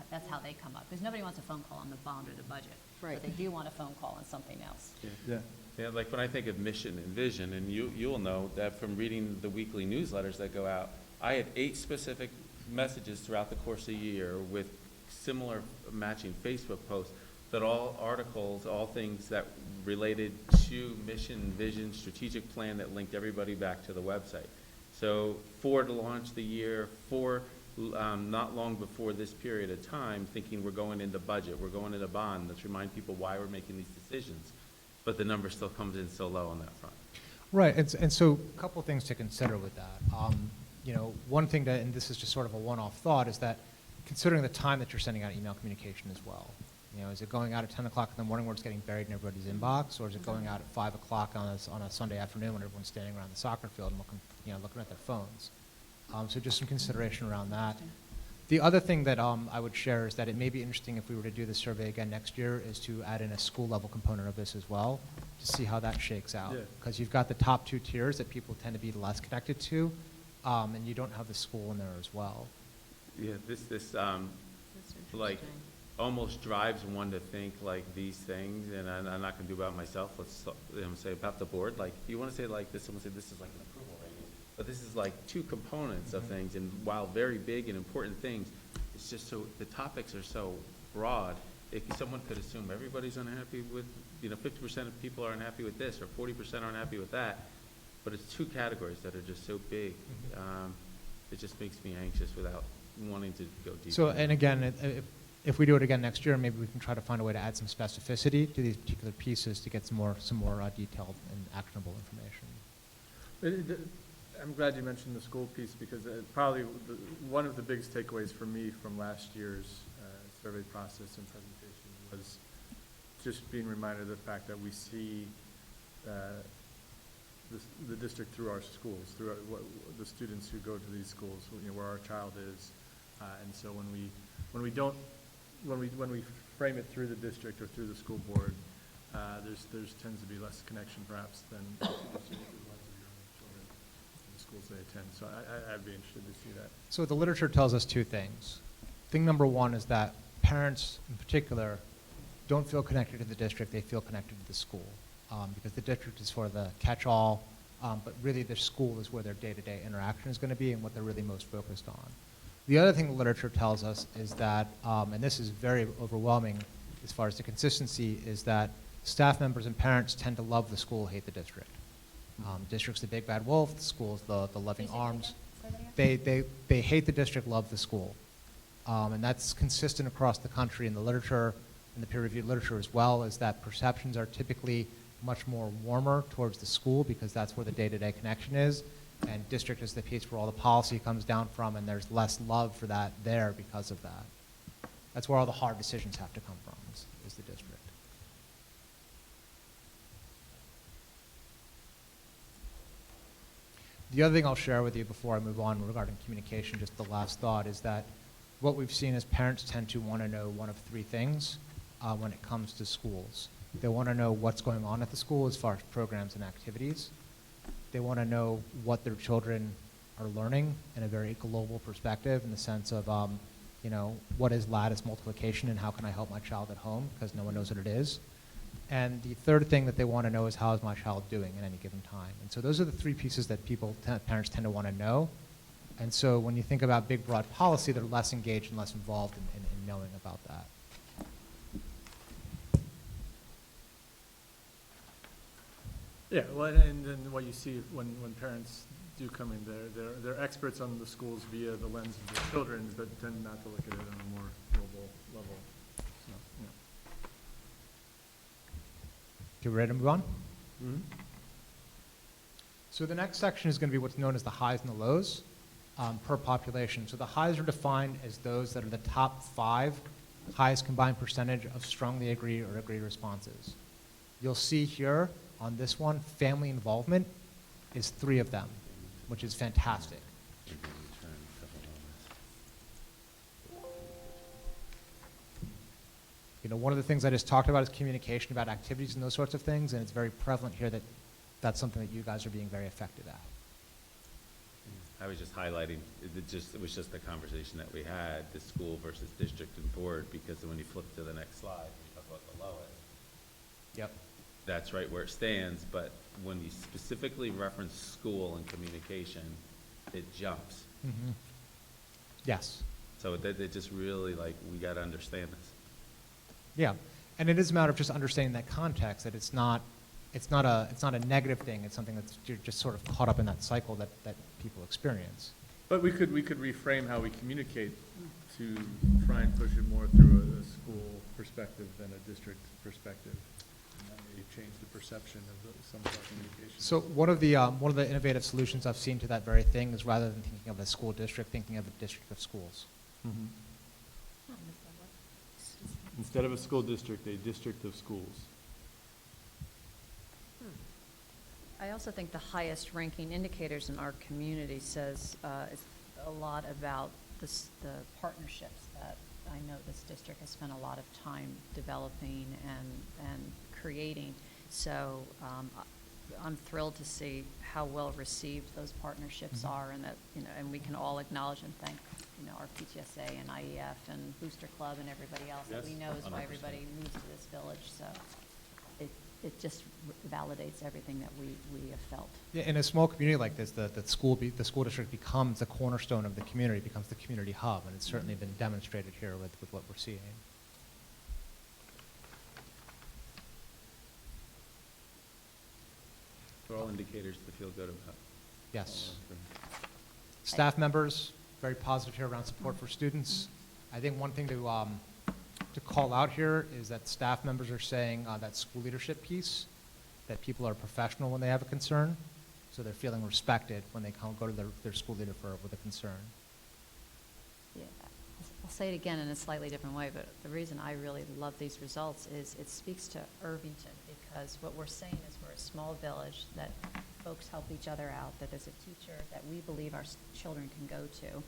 that's how they come up, because nobody wants a phone call on the bond or the budget. Right. But they do want a phone call on something else. Yeah. Like when I think of mission and vision, and you'll know that from reading the weekly newsletters that go out, I had 8 specific messages throughout the course of the year with similar matching Facebook posts, that all articles, all things that related to mission, vision, strategic plan that linked everybody back to the website. So to launch the year, not long before this period of time, thinking we're going into budget, we're going into bond. Let's remind people why we're making these decisions. But the number still comes in so low on that front. Right, and so a couple of things to consider with that. One thing and this is just sort of a one-off thought, is that considering the time that you're sending out email communication as well, You know, is it going out at 10 o'clock in the morning where it's getting buried in everybody's inbox, or is it going out at 5 o'clock on a Sunday afternoon when everyone's standing around the soccer field and looking at their phones? So just some consideration around that. The other thing that I would share is that it may be interesting if we were to do the survey again next year is to add in a school level component of this as well, to see how that shakes out. Yeah. Because you've got the top 2 tiers that people tend to be less connected to, and you don't have the school in there as well. Yeah, this, That's like, interesting. almost drives one to think like these things, and I'm not gonna do about myself, let's, say about the board, like, you wanna say like this, someone say this is like an approval rating, but this is like 2 components of things, and while very big and important things, it's just so, the topics are so broad, someone could assume everybody's unhappy with, 50% of people are unhappy with this, or 40% are unhappy with that, but it's 2 categories that are just so big, it just makes me anxious without wanting to go deeper. So, and again, if we do it again next year, maybe we can try to find a way to add some specificity to these particular pieces to get some more detailed and actionable information. I'm glad you mentioned the school piece, because probably one of the biggest takeaways for me from last year's survey process and presentation was just being reminded of the fact that we see the district through our schools, through the students who go to these schools, where our child is. And so when we frame it through the district or through the school board, there's tends to be less connection perhaps than the ones of your own children in the schools they attend. So I'd be interested to see that. So the literature tells us 2 things. Thing number 1 is that parents in particular don't feel connected to the district, they feel connected to the school. Because the district is for the catch-all, but really the school is where their day-to-day interaction is going to be and what they're really most focused on. The other thing the literature tells us is that, and this is very overwhelming as far as the consistency, is that staff members and parents tend to love the school, hate the district. District's the big bad wolf, the school's the loving arms. They hate the district, love the school. And that's consistent across the country in the literature, in the peer-reviewed literature as well, is that perceptions are typically much more warmer towards the school because that's where the day-to-day connection is. And district is the piece where all the policy comes down from, and there's less love for that there because of that. That's where all the hard decisions have to come from, is the district. The other thing I'll share with you before I move on regarding communication, just the last thought, is that what we've seen is parents tend to want to know one of 3 things when it comes to schools. They want to know what's going on at the school as far as programs and activities. They want to know what their children are learning in a very global perspective, in the sense of, what is lattice multiplication and how can I help my child at home, because no one knows what it is. And the third thing that they want to know is how is my child doing at any given time. And so those are the 3 pieces that parents tend to want to know. And so when you think about big, broad policy, they're less engaged and less involved in knowing about that. Yeah, well, and then what you see when parents do come in, they're experts on the schools via the lens of their children, but tend not to look at it on a more global level. So, yeah. Okay, we ready to move on? Mhm. So the next section is going to be what's known as the highs and the lows per population. So the highs are defined as those that are the top 5 highest combined percentage of strongly agree or agree responses. You'll see here on this one, family involvement is 3 of them, which is fantastic. One of the things I just talked about is communication about activities and those sorts of things, and it's very prevalent here that that's something that you guys are being very effective at. I was just highlighting, it was just the conversation that we had, the school versus district and board, because when you flip to the next slide, you talk about the lowest. Yep. That's right where it stands, but when you specifically reference school and communication, it jumps. Mm-hmm. Yes. So it just really, we got to understand this. Yeah, and it is a matter of just understanding that context, that it's not a negative thing. It's something that's you're just sort of caught up in that cycle that people experience. But we could reframe how we communicate to try and push it more through a school perspective than a district perspective. And that may change the perception of some of our communication. So one of the innovative solutions I've seen to that very thing is, rather than thinking of a school district, thinking of a district of schools. Mm-hmm. Instead of a school district, a district of schools. I also think the highest ranking indicators in our community says is a lot about the partnerships that I know this district has spent a lot of time developing and creating. So I'm thrilled to see how well received those partnerships are, and that, and we can all acknowledge and thank, our PTSA and IEF and Booster Club and everybody else that we Yes, know is why 100%. everybody moves to this village. So it just validates everything that we have felt. Yeah, in a small community like this, the school district becomes the cornerstone of the community, becomes the community hub, and it's certainly been demonstrated here with what we're seeing. For all indicators to feel good about. Yes. Staff members, very positive here around support for students. I think one thing to call out here is that staff members are saying that school leadership piece, that people are professional when they have a concern, so they're feeling respected when they go to their school leader with a concern. Yeah, I'll say it again in a slightly different way, but the reason I really love these results is it speaks to Irvington, because what we're saying is we're a small village, that folks help each other out, that there's a teacher that we believe our children can go to,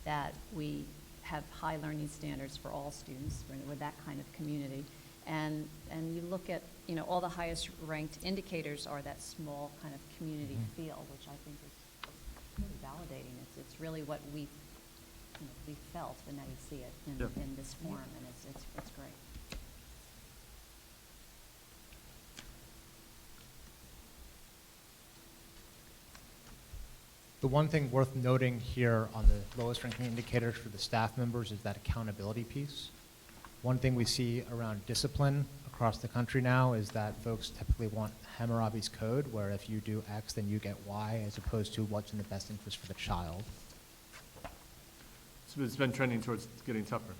that we have high learning standards for all students with that kind of community. And you look at, all the highest ranked indicators are that small kind of community feel, which I think is really validating. It's really what we felt, and now you see it in this form, and it's great. The one thing worth noting here on the lowest ranking indicators for the staff members is that accountability piece. One thing we see around discipline across the country now is that folks typically want Hammurabi's code, where if you do X, then you get Y, as opposed to what's in the best interest for the child. So it's been trending towards getting tougher.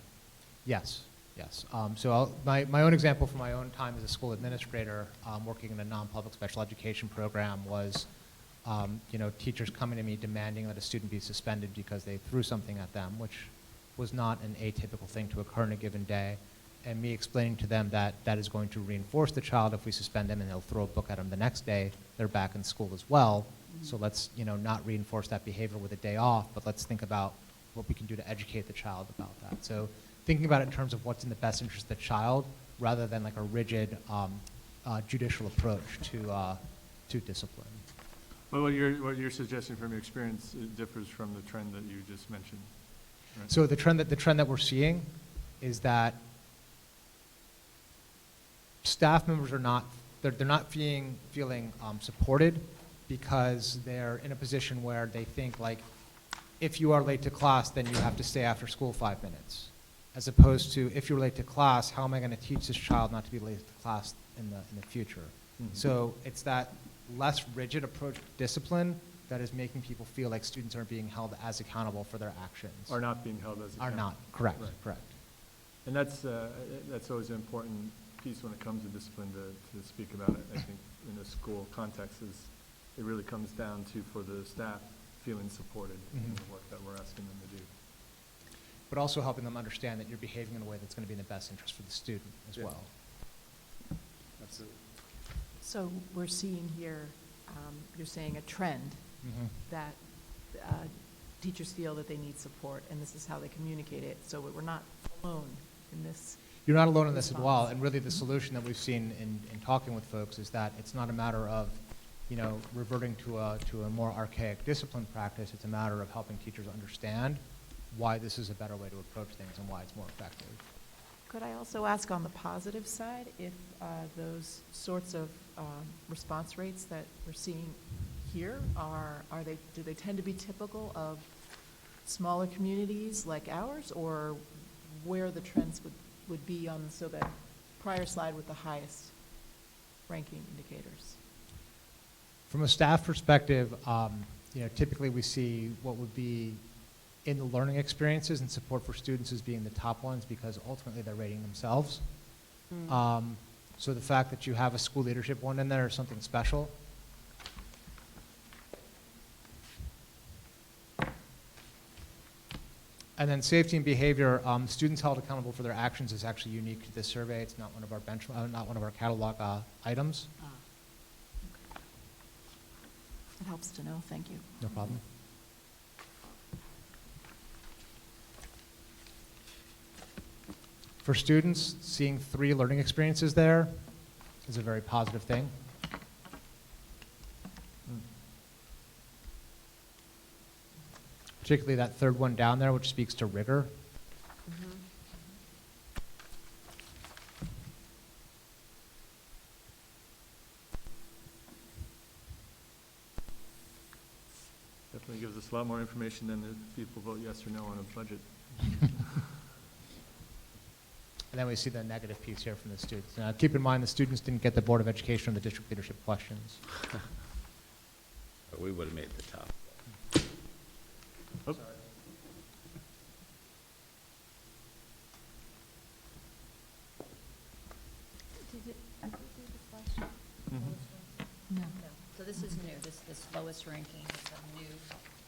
Yes, yes. My own example from my own time as a school administrator, working in a non-public special education program, was teachers coming to me demanding that a student be suspended because they threw something at them, which was not an atypical thing to occur in a given day, and me explaining to them that that is going to reinforce the child if we suspend them, and they'll throw a book at them the next day. They're back in school as well. So let's not reinforce that behavior with a day off, but let's think about what we can do to educate the child about that. So thinking about it in terms of what's in the best interest of the child, rather than like a rigid judicial approach to discipline. Well, what you're suggesting from your experience, it differs from the trend that you just mentioned. Right? So the trend that we're seeing is that staff members are not feeling supported, because they're in a position where they think, like, if you are late to class, then you have to stay after school 5 minutes, as opposed to, if you're late to class, how am I going to teach this child not to be late to class in the future? Mhm. So it's that less rigid approach to discipline that is making people feel like students aren't being held as accountable for their actions. Are not being held as Are accountable. not, correct, Right. correct. And that's always an important piece when it comes to discipline to speak about it. I think in a school context it really comes down to, for the staff, feeling supported in Mhm. the work that we're asking them to do. But also helping them understand that you're behaving in a way that's going to be in the best interest for the student as Yeah. well. Absolutely. So we're seeing here, you're saying a trend that teachers feel that they need support, and this is how they communicate it. So we're not alone in this. You're not alone in this as well, Response. and really the solution that we've seen in talking with folks is that it's not a matter of, reverting to a more archaic discipline practice. It's a matter of helping teachers understand why this is a better way to approach things and why it's more effective. Could I also ask on the positive side if those sorts of response rates that we're seeing here do they tend to be typical of smaller communities like ours, or where the trends would be on that prior slide with the highest ranking indicators? From a staff perspective, typically we see what would be in the learning experiences and support for students as being the top ones, because ultimately they're rating themselves. So the fact that you have a school leadership one in there is something special. And then safety and behavior, students held accountable for their actions is actually unique to this survey. It's not one of our not one of our catalog items. It helps to know, thank you. No problem. For students, seeing 3 learning experiences there is a very positive thing. Particularly that third one down there, which speaks to rigor. Definitely gives us a lot more information than if people vote yes or no on a budget. And then we see the negative piece here from the students. Now, keep in mind, the students didn't get the Board of Education or the district leadership questions. But we would have made the top. Oh. Mhm. No. No. So this is new, this lowest ranking is a new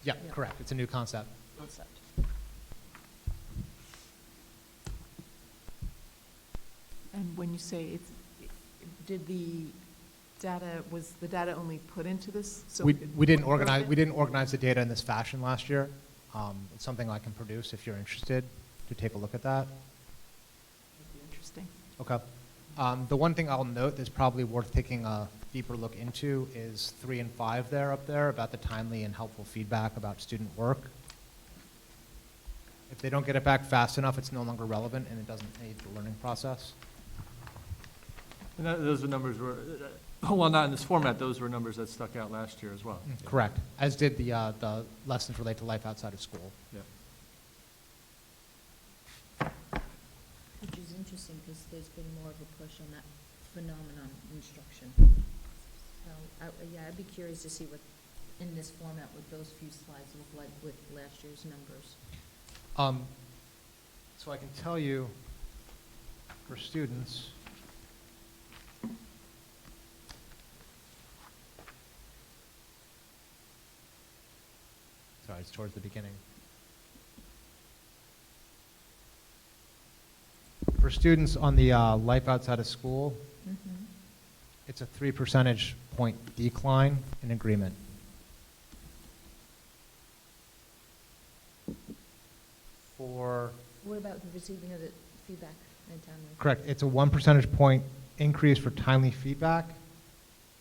Yeah, correct. It's a new concept. concept. And when you say it's, did the data, was the data only put into this? So We it didn't wasn't organize, broken? we didn't organize the data in this fashion last year. It's something I can produce if you're interested to take a look at that. That'd be interesting. Okay. The one thing I'll note that's probably worth taking a deeper look into is 3 and 5 there up there about the timely and helpful feedback about student work. If they don't get it back fast enough, it's no longer relevant and it doesn't aid the learning process. And those are numbers were, well, not in this format, those were numbers that stuck out last year as well. Correct, as did the lessons related to life outside of school. Yeah. Which is interesting because there's been more of a push on that phenomenon instruction. So, yeah, I'd be curious to see what, in this format, what those few slides look like with last year's numbers. So I can tell you, for students, sorry, it's towards the beginning. For students on the life outside of school, it's a 3 percentage point decline in agreement. For, What about the receiving of the feedback and timely? correct, it's a 1 percentage point increase for timely feedback,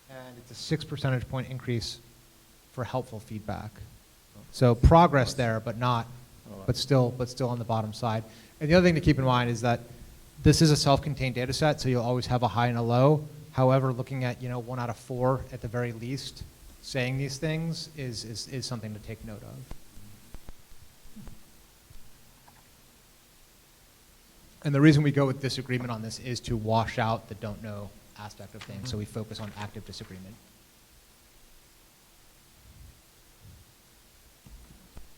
and it's a 6 percentage point increase for helpful feedback. So progress there, but not, but still on the bottom side. And the other thing to keep in mind is that this is a self-contained data set, so you'll always have a high and a low. However, looking at, 1 out of 4 at the very least, saying these things is something to take note of. And the reason we go with disagreement on this is to wash out the don't know aspect of things, so we focus on active disagreement.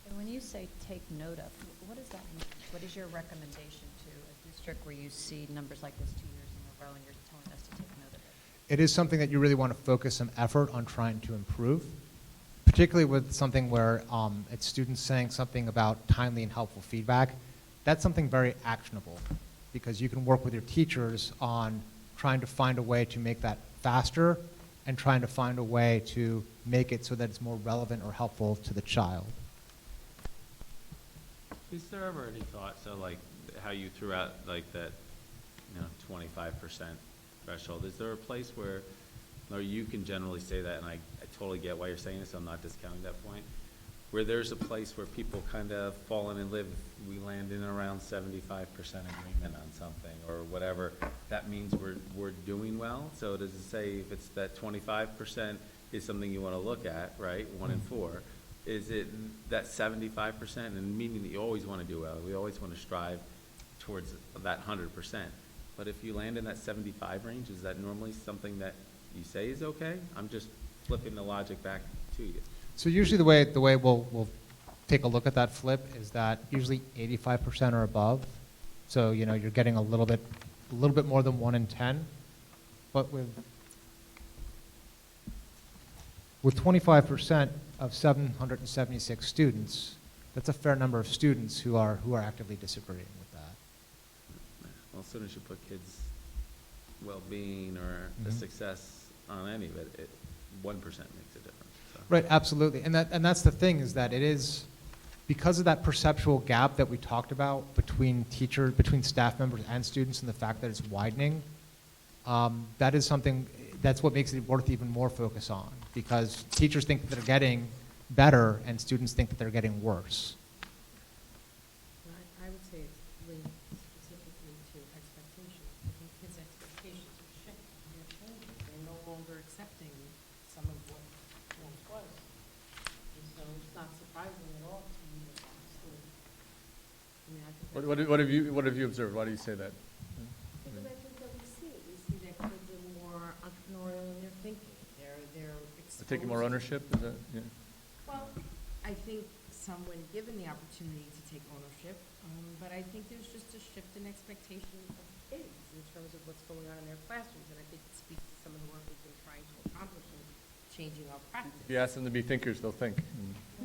And when you say take note of, what does that mean? What is your recommendation to a district where you see numbers like this 2 years in a row and you're telling us to take note of it? It is something that you really want to focus some effort on trying to improve, particularly with something where it's students saying something about timely and helpful feedback. That's something very actionable because you can work with your teachers on trying to find a way to make that faster and trying to find a way to make it so that it's more relevant or helpful to the child. Is there ever any thought, so like how you threw out like that, 25% threshold, is there a place where, or you can generally say that, and I totally get why you're saying this, I'm not discounting that point, where there's a place where people kind of fall in and live, we land in around 75% agreement on something, or whatever, that means we're doing well? So does it say if it's that 25% is something you want to look at, right, 1 in 4, is it that 75%, and meaning that you always want to do well, we always want to strive towards that 100%, but if you land in that 75 range, is that normally something that you say is okay? I'm just flipping the logic back to you. So usually the way we'll take a look at that flip is that usually 85% or above. So, you're getting a little bit more than 1 in 10. But with 25% of 776 students, That's a fair number of students who are actively disagreeing with that. Well, as soon as you put kids' well-being or the Mhm. success on any of it, 1% makes a difference. So. Right, absolutely. And that's the thing, is that it is, because of that perceptual gap that we talked about between between staff members and students, and the fact that it's widening, that is something, that's what makes it worth even more focus on, because teachers think that they're getting better and students think that they're getting worse. I would say it's linked specifically to expectations. I think kids' expectations are shifting, they're changing, they're no longer accepting some of what once was. And so it's not surprising at all to me that that's the, I mean, I think that's. What have you observed? Why do you say that? Because I think that we see that kids are more entrepreneurial in their thinking, they're exposed. Taking more ownership, is that, yeah? Well, I think some when given the opportunity to take ownership, but I think there's just a shift in expectation of kids in terms of what's going on in their classrooms, and I think it speaks to some of the work we've been trying to accomplish in changing our practice. If you ask them to be thinkers, they'll think.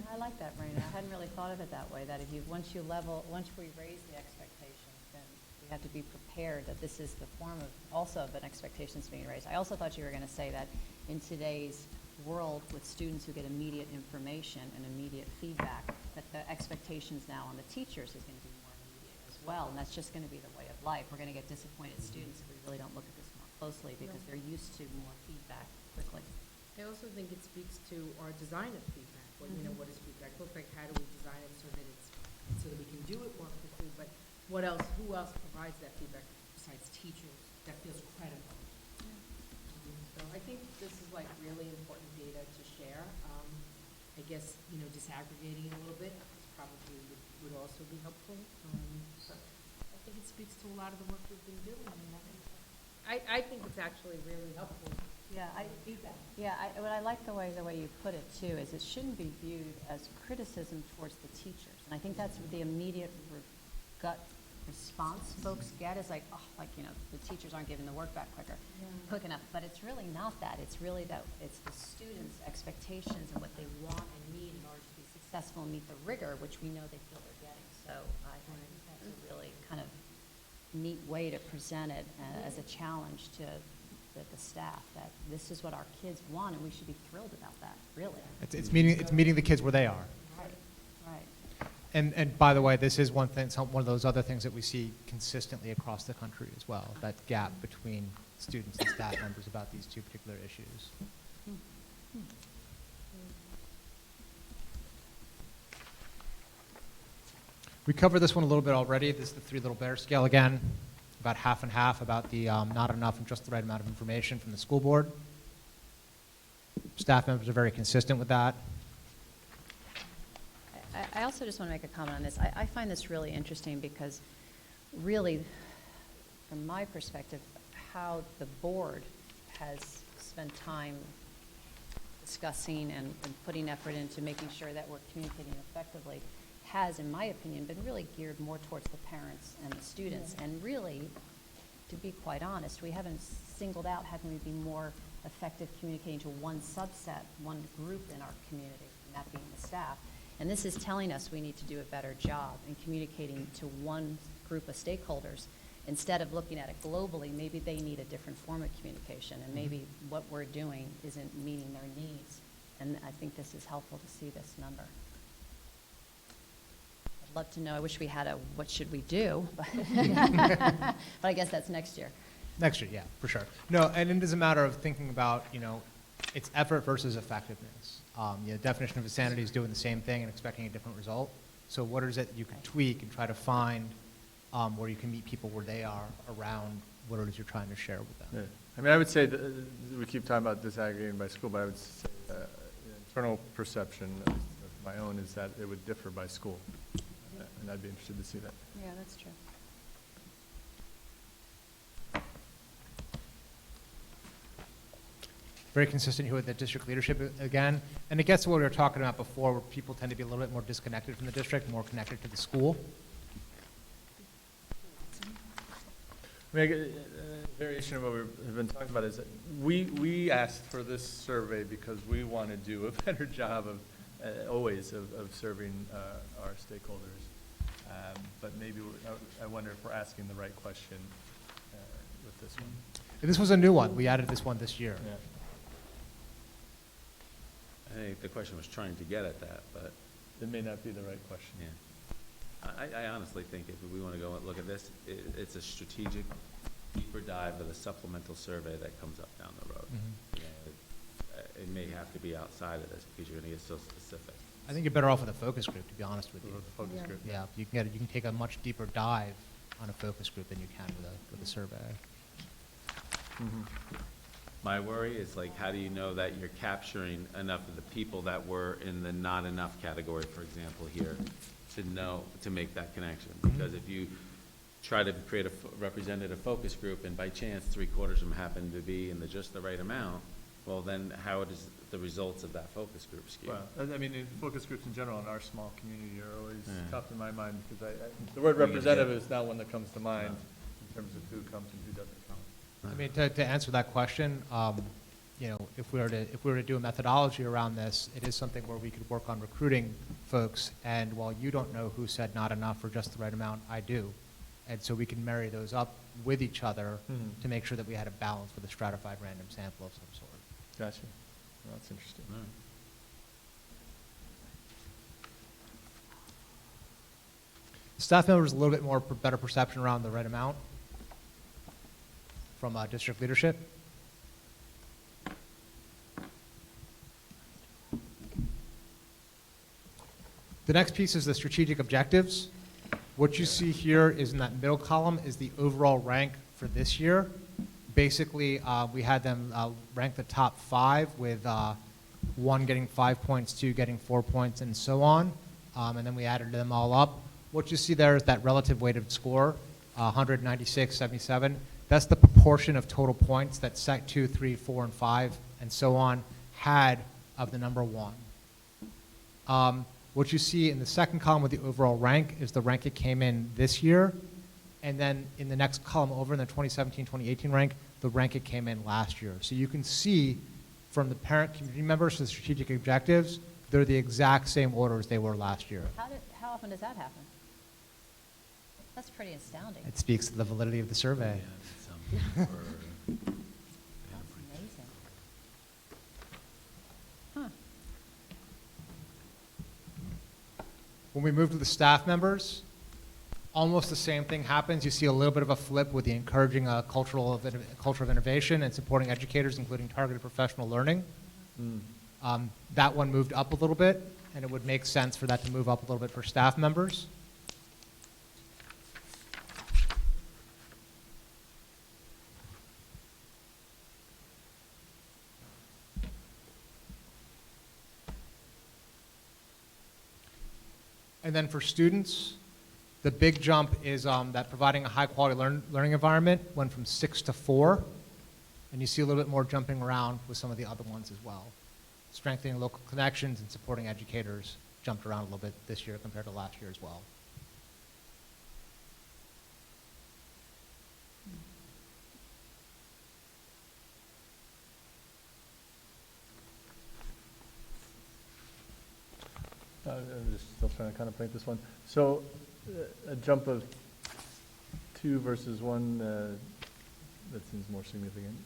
I like that, Raina. I hadn't really thought of it that way, that if you, once we raise the expectations, then we have to be prepared that this is the form of, also of an expectations being raised. I also thought you were going to say that in today's world with students who get immediate information and immediate feedback, that the expectations now on the teachers is going to be more immediate as well, and that's just going to be the way of life. We're going to get disappointed students if we really don't look at this more closely, because they're used to more feedback quickly. I also think it speaks to our design of feedback. What, you know, what is feedback look like? How do we design it so that so that we can do it more quickly? But what else? Who else provides that feedback besides teachers? That feels credible. So I think this is like really important data to share. I guess, you know, disaggregating it a little bit is probably would also be helpful. But I think it speaks to a lot of the work we've been doing. I think it's actually really helpful. Yeah, Feedback. what I like the way you put it too is it shouldn't be viewed as criticism towards the teachers, and I think that's the immediate gut response folks get is like, oh, like, you know, the teachers aren't giving the work back quick enough. But it's really not that. It's really that it's the students' expectations and what they want and need in order to be successful and meet the rigor, which we know they feel they're getting. So I think that's a really kind of neat way to present it as a challenge to the staff, that this is what our kids want, and we should be thrilled about that, really. It's meeting the kids where they are. Right. And by the way, this is one of those other things that we see consistently across the country as well, that gap between students and staff members about these two particular issues. We covered this one a little bit already. This is the Three Little Bears scale again, about half and half about the not enough and just the right amount of information from the school board. Staff members are very consistent with that. I also just want to make a comment on this. I find this really interesting because really, from my perspective, how the board has spent time discussing and putting effort into making sure that we're communicating effectively has, in my opinion, been really geared more towards the parents and the students. And really, to be quite honest, we haven't singled out having we be more effective communicating to one subset, one group in our community, and that being the staff. And this is telling us we need to do a better job in communicating to one group of stakeholders. Instead of looking at it globally, maybe they need a different form of communication, and maybe what we're doing isn't meeting their needs. And I think this is helpful to see this number. I'd love to know, I wish we had a what should we do, but, but I guess that's next year. Next year, yeah, for sure. No, and it is a matter of thinking about, you know, it's effort versus effectiveness. The definition of insanity is doing the same thing and expecting a different result. So what is it you can tweak and try to find where you can meet people where they are around what it is you're trying to share with them? Yeah. I mean, I would say that we keep talking about disaggregating by school, but I would say internal perception of my own is that it would differ by school. And I'd be interested to see that. Yeah, that's true. Very consistent here with the district leadership again. And it gets to what we were talking about before, where people tend to be a little bit more disconnected from the district, more connected to the school. I mean, a variation of what we've been talking about is that we asked for this survey because we want to do a better job of always of serving our stakeholders. But maybe, I wonder if we're asking the right question with this one. This was a new one. We added this one this year. Yeah. I think the question was trying to get at that, but, It may not be the right question. yeah. I honestly think if we want to go and look at this, it's a strategic, deeper dive of the supplemental survey that comes up down the road. Mhm. You know, it may have to be outside of this because you're going to get so specific. I think you're better off with a focus group, to be honest with you. With the focus Yeah. group. Yeah, you can take a much deeper dive on a focus group than you can with a survey. Mhm. My worry is like, how do you know that you're capturing enough of the people that were in the not enough category, for example, here, to make that connection? Because if you try to create a representative focus group and by chance 3/4 of them happen to be in just the right amount, well, then how does the results of that focus group skew? Well, I mean, focus groups in general in our small community are always Yeah. tough in my mind because the word We get- representative is not one that comes to mind in terms of who comes and who doesn't come. I mean, to answer that question, you know, if we were to do a methodology around this, it is something where we could work on recruiting folks, and while you don't know who said not enough or just the right amount, I do. And so we can marry those up with each other Mhm. to make sure that we had a balance with a stratified random sample of some sort. Gotcha. Well, that's interesting. All right. Staff members, a little bit more better perception around the right amount from district leadership. The next piece is the strategic objectives. What you see here is in that middle column is the overall rank for this year. Basically, we had them rank the top 5 with 1 getting 5 points, 2 getting 4 points, and so on. And then we added them all up. What you see there is that relative weighted score, 196, 77. That's the proportion of total points that Sec 2, 3, 4, and 5, and so on, had of the number 1. What you see in the second column with the overall rank is the rank it came in this year. And then in the next column over in the 2017-2018 rank, the rank it came in last year. So you can see from the parent community members to the strategic objectives, they're the exact same order as they were last year. How often does that happen? That's pretty astounding. It speaks to the validity of the survey. Yeah, That's amazing. Huh. When we move to the staff members, almost the same thing happens. You see a little bit of a flip with the encouraging culture of innovation and supporting educators, including targeted professional learning. Mm. That one moved up a little bit, and it would make sense for that to move up a little bit for staff members. And then for students, the big jump is that providing a high-quality learning environment went from 6 to 4. And you see a little bit more jumping around with some of the other ones as well. Strengthening local connections and supporting educators jumped around a little bit this year compared to last year as well. I'm just still trying to contemplate this one. So a jump of 2 versus 1, that seems more significant.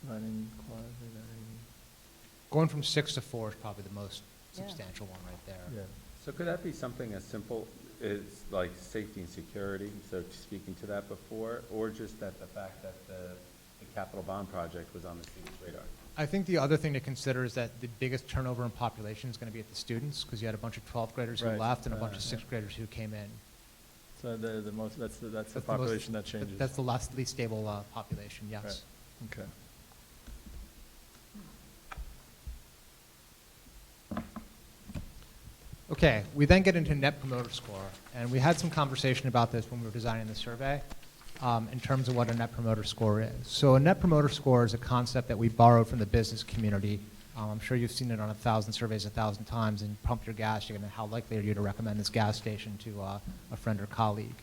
Running quasi, Going from 6 to 4 is probably the most Yeah. substantial one right there. yeah. So could that be something as simple as like safety and security, so speaking to that before, or just that the fact that the capital bond project was on the city's radar? I think the other thing to consider is that the biggest turnover in population is going to be at the students, because you had a bunch of 12th graders who Right. left and a bunch of Yeah. 6th graders who came in. So the most, that's the That's the most- population that changes. That's the least stable population, yes. Right. Okay. Okay, we then get into Net Promoter Score, and we had some conversation about this when we were designing the survey in terms of what a Net Promoter Score is. So a Net Promoter Score is a concept that we borrowed from the business community. I'm sure you've seen it on 1,000 surveys 1,000 times, and pump your gas, you're going to, how likely are you to recommend this gas station to a friend or colleague?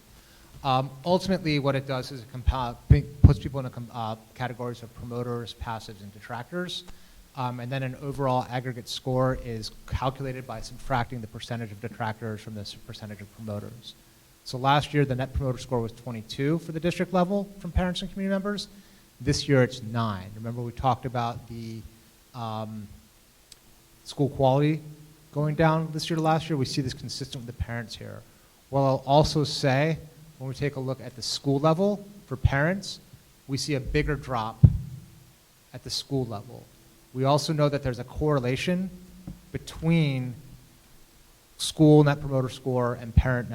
Ultimately, what it does is it puts people in categories of promoters, passives, and detractors. And then an overall aggregate score is calculated by subtracting the percentage of detractors from the percentage of promoters. So last year, the net promoter score was 22 for the district level from parents and community members. This year, it's 9. Remember, we talked about the school quality going down this year to last year. We see this consistent with the parents here. Well, I'll also say, when we take a look at the school level for parents, we see a bigger drop at the school level. We also know that there's a correlation between school net promoter score and parent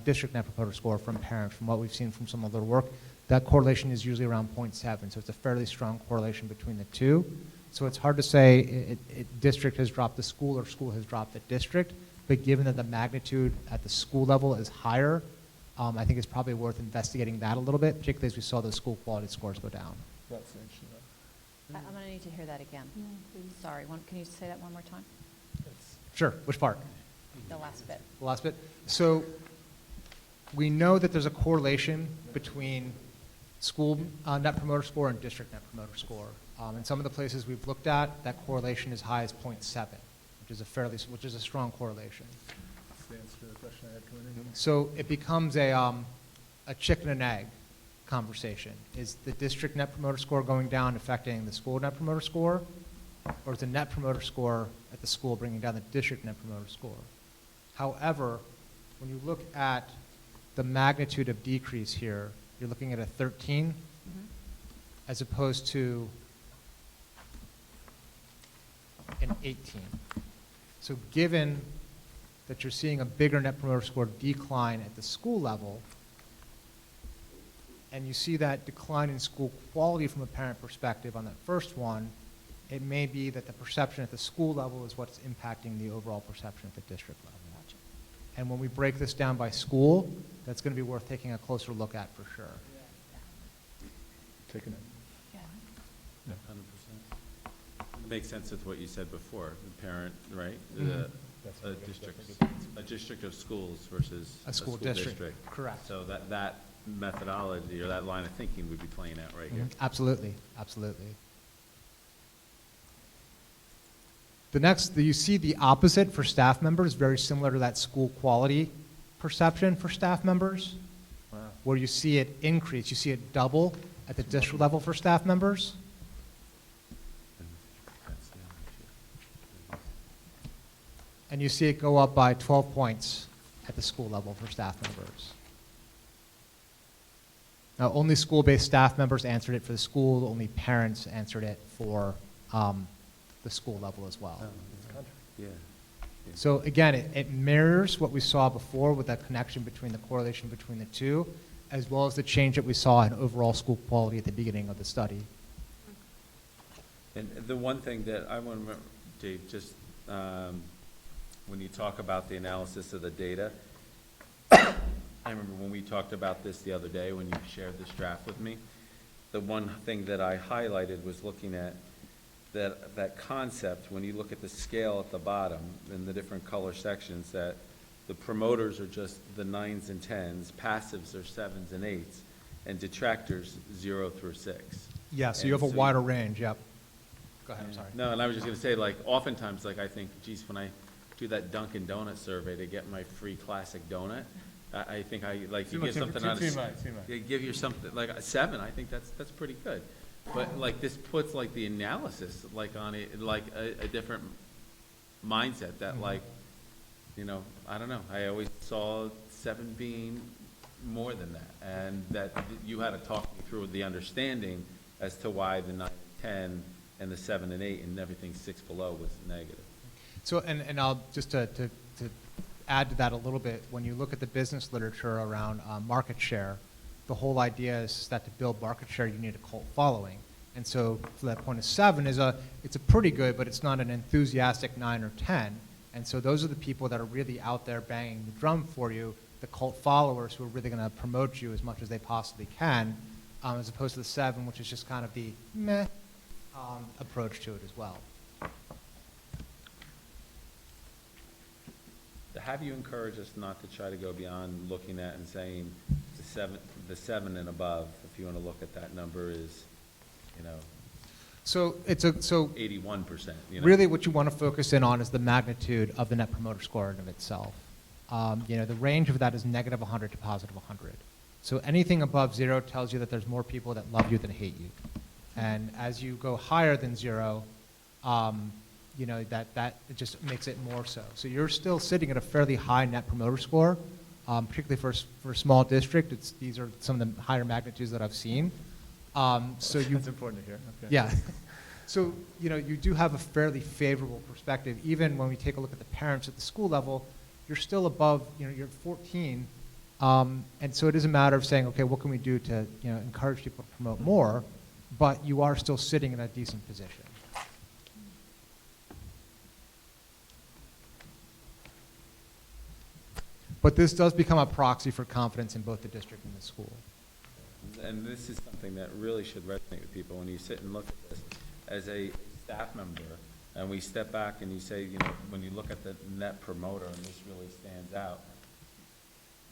district net promoter score from parents. From what we've seen from some other work, that correlation is usually around 0.7, so it's a fairly strong correlation between the two. So it's hard to say district has dropped the school or school has dropped the district, but given that the magnitude at the school level is higher, I think it's probably worth investigating that a little bit, particularly as we saw those school quality scores go down. That's interesting. I'm going to need to hear that again. Sorry, can you say that one more time? Sure, which part? The last bit. The last bit. So we know that there's a correlation between school net promoter score and district net promoter score. In some of the places we've looked at, that correlation is high as 0.7, which is a strong correlation. That's the answer to the question I had coming in. So it becomes a chicken and egg conversation. Is the district net promoter score going down affecting the school net promoter score? Or is the net promoter score at the school bringing down the district net promoter score? However, when you look at the magnitude of decrease here, you're looking at a 13 as opposed to an 18. So given that you're seeing a bigger net promoter score decline at the school level, and you see that decline in school quality from a parent perspective on that first one, it may be that the perception at the school level is what's impacting the overall perception at the district level. And when we break this down by school, that's going to be worth taking a closer look at for sure. Taking it. Yeah. 100%. It makes sense with what you said before, the parent, right? Mhm. A district of schools versus A school district. Correct. So that methodology or that line of thinking would be playing out right here. Absolutely, absolutely. The next, you see the opposite for staff members, very similar to that school quality perception for staff members, Wow. where you see it increase, you see it double at the district level for staff members. And you see it go up by 12 points at the school level for staff members. Now, only school-based staff members answered it for the school, only parents answered it for the school level as well. Yeah. So again, it mirrors what we saw before with that connection between the correlation between the two, as well as the change that we saw in overall school quality at the beginning of the study. And the one thing that I want to remember, Dave, just when you talk about the analysis of the data, I remember when we talked about this the other day when you shared this draft with me, the one thing that I highlighted was looking at that concept, when you look at the scale at the bottom in the different color sections, that the promoters are just the 9s and 10s, passives are 7s and 8s, and detractors 0 through 6. Yeah, so you have a wider range, yep. Go ahead, I'm sorry. No, and I was just going to say, like, oftentimes, like, I think, geez, when I do that Dunkin' Donut survey to get my free classic donut, I think you give something on you give you something, like a 7, I think that's pretty good. But, like, this puts, like, the analysis, like, on it, like, a different mindset that, like, you know, I don't know, I always saw 7 being more than that, and that you had to talk me through the understanding as to why the 9 and 10 and the 7 and 8 and everything 6 below was negative. So, and I'll just to add to that a little bit, when you look at the business literature around market share, the whole idea is that to build market share, you need a cult following. And so for that point of 7 it's a pretty good, but it's not an enthusiastic 9 or 10. And so those are the people that are really out there banging the drum for you, the cult followers who are really going to promote you as much as they possibly can, as opposed to the 7, which is just kind of the meh approach to it as well. Have you encouraged us not to try to go beyond looking at and saying the 7 and above, if you want to look at that number, is, you know, So 81%, you know? really what you want to focus in on is the magnitude of the Net Promoter Score in of itself. The range of that is -100 to +100. So anything above 0 tells you that there's more people that love you than hate you. And as you go higher than 0, that it just makes it more so. So you're still sitting at a fairly high Net Promoter Score, particularly for a small district. These are some of the higher magnitudes that I've seen. So you, That's important to hear, okay. yeah. So, you do have a fairly favorable perspective. Even when we take a look at the parents at the school level, you're still above, you're 14. And so it is a matter of saying, okay, what can we do to, encourage people to promote more? But you are still sitting in a decent position. But this does become a proxy for confidence in both the district and the school. And this is something that really should resonate with people when you sit and look at this as a staff member, and we step back and you say, when you look at the net promoter, and this really stands out,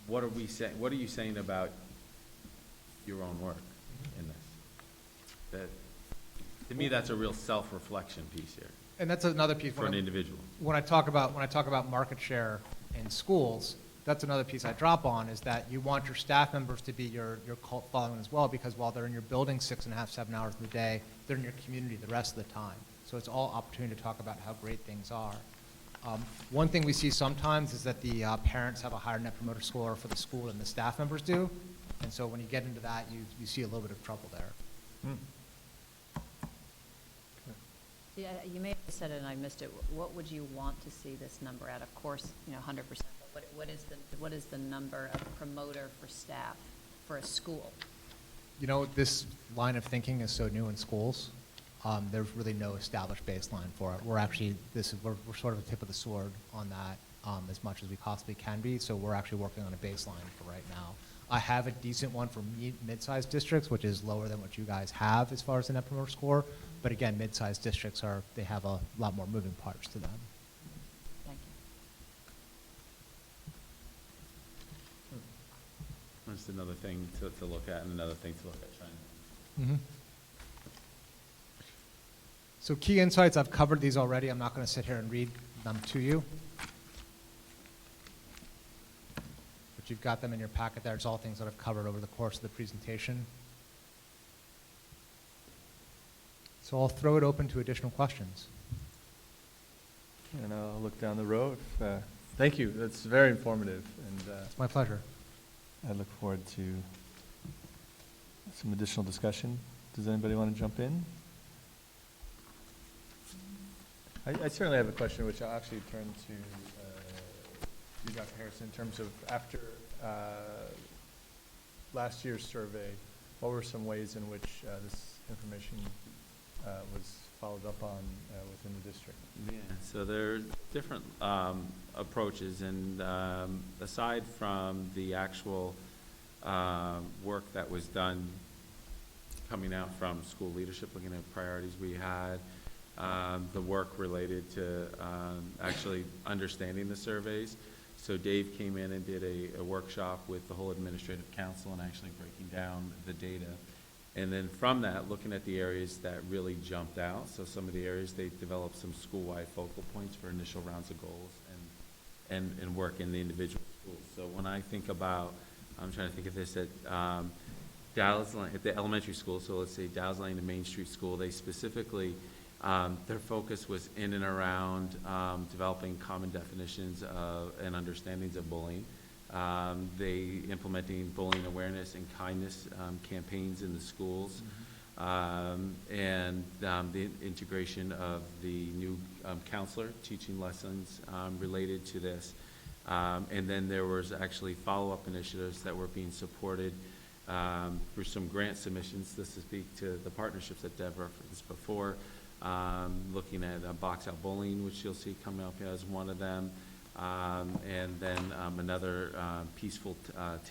what are we saying? What are you saying about your own work in this? That, to me, that's a real self-reflection piece here And that's another piece. for an individual. When I talk about market share in schools, that's another piece I drop on, is that you want your staff members to be your cult following as well, because while they're in your building 6.5, 7 hours of the day, they're in your community the rest of the time. So it's all opportunity to talk about how great things are. One thing we see sometimes is that the parents have a higher Net Promoter Score for the school than the staff members do. And so when you get into that, you see a little bit of trouble there. Hmm. Yeah, you may have said it and I missed it. What would you want to see this number at? Of course, 100%. But what is the number of promoter for staff for a school? This line of thinking is so new in schools. There's really no established baseline for it. We're actually, we're sort of the tip of the sword on that as much as we possibly can be. So we're actually working on a baseline for right now. I have a decent one for mid-sized districts, which is lower than what you guys have as far as the Net Promoter Score. But again, mid-sized districts they have a lot more moving parts to them. Thank you. That's another thing to look at, and another thing to look at China. Mm-hmm. So key insights, I've covered these already. I'm not going to sit here and read them to you. But you've got them in your packet there. It's all things that I've covered over the course of the presentation. So I'll throw it open to additional questions. And I'll look down the row. Thank you, that's very informative, and It's my pleasure. I look forward to some additional discussion. Does anybody want to jump in? I certainly have a question, which I'll actually turn to you, Dr. Harrison, in terms of after last year's survey, what were some ways in which this information was followed up on within the district? Yeah, so there are different approaches, and aside from the actual work that was done coming out from school leadership, looking at priorities, we had the work related to actually understanding the surveys. So Dave came in and did a workshop with the whole administrative council and actually breaking down the data. And then from that, looking at the areas that really jumped out. So some of the areas, they developed some school-wide focal points for initial rounds of goals and work in the individual schools. So when I think about, I'm trying to think of this at Dallas Lane, at the elementary school, so let's say Dallas Lane and Main Street School, they specifically, their focus was in and around developing common definitions and understandings of bullying. They implementing bullying awareness and kindness campaigns in the schools, and the integration of the new counselor teaching lessons related to this. And then there was actually follow-up initiatives that were being supported through some grant submissions. This is speak to the partnerships that Deb referenced before, looking at box out bullying, which you'll see coming up as one of them. And then another peaceful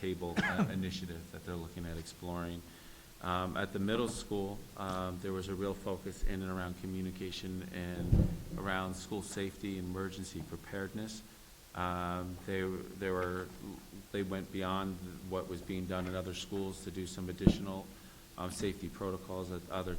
table initiative that they're looking at exploring. At the middle school, there was a real focus in and around communication and around school safety and emergency preparedness. They went beyond what was being done in other schools to do some additional safety protocols, other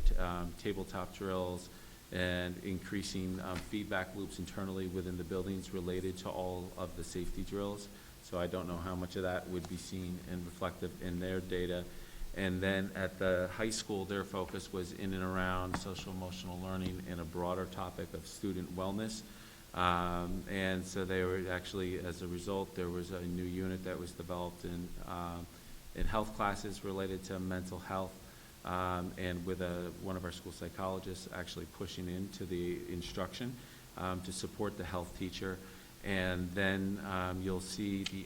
tabletop drills, and increasing feedback loops internally within the buildings related to all of the safety drills. So I don't know how much of that would be seen and reflective in their data. And then at the high school, their focus was in and around social emotional learning and a broader topic of student wellness. And so they were actually, as a result, there was a new unit that was developed in health classes related to mental health, and with one of our school psychologists actually pushing into the instruction to support the health teacher. And then you'll see the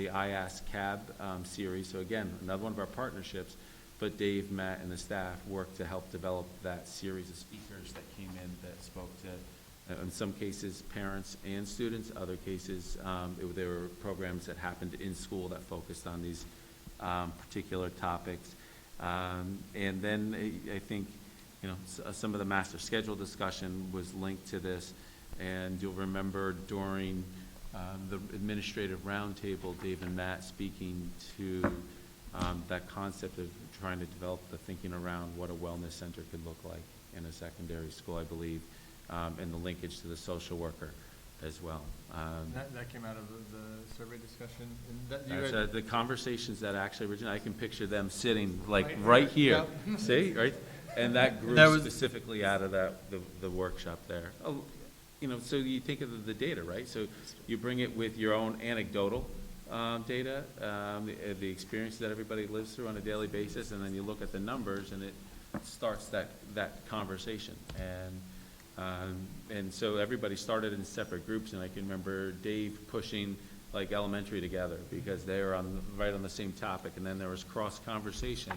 IAS CAB series. So again, another one of our partnerships, but Dave, Matt, and the staff worked to help develop that series of speakers that came in that spoke to, in some cases, parents and students. Other cases, there were programs that happened in school that focused on these particular topics. And then I think, some of the master schedule discussion was linked to this. And you'll remember during the administrative roundtable, Dave and Matt speaking to that concept of trying to develop the thinking around what a wellness center could look like in a secondary school, I believe, and the linkage to the social worker as well. That came out of the survey discussion? And that you That's, had- the conversations that actually originated, I can picture them sitting like Right right here, here. see, right? And that grew That was- specifically out of the workshop there. Oh, so you think of the data, right? So you bring it with your own anecdotal data, the experience that everybody lives through on a daily basis, and then you look at the numbers, and it starts that conversation. And so everybody started in separate groups, and I can remember Dave pushing like elementary together because they were right on the same topic, and then there was cross conversation.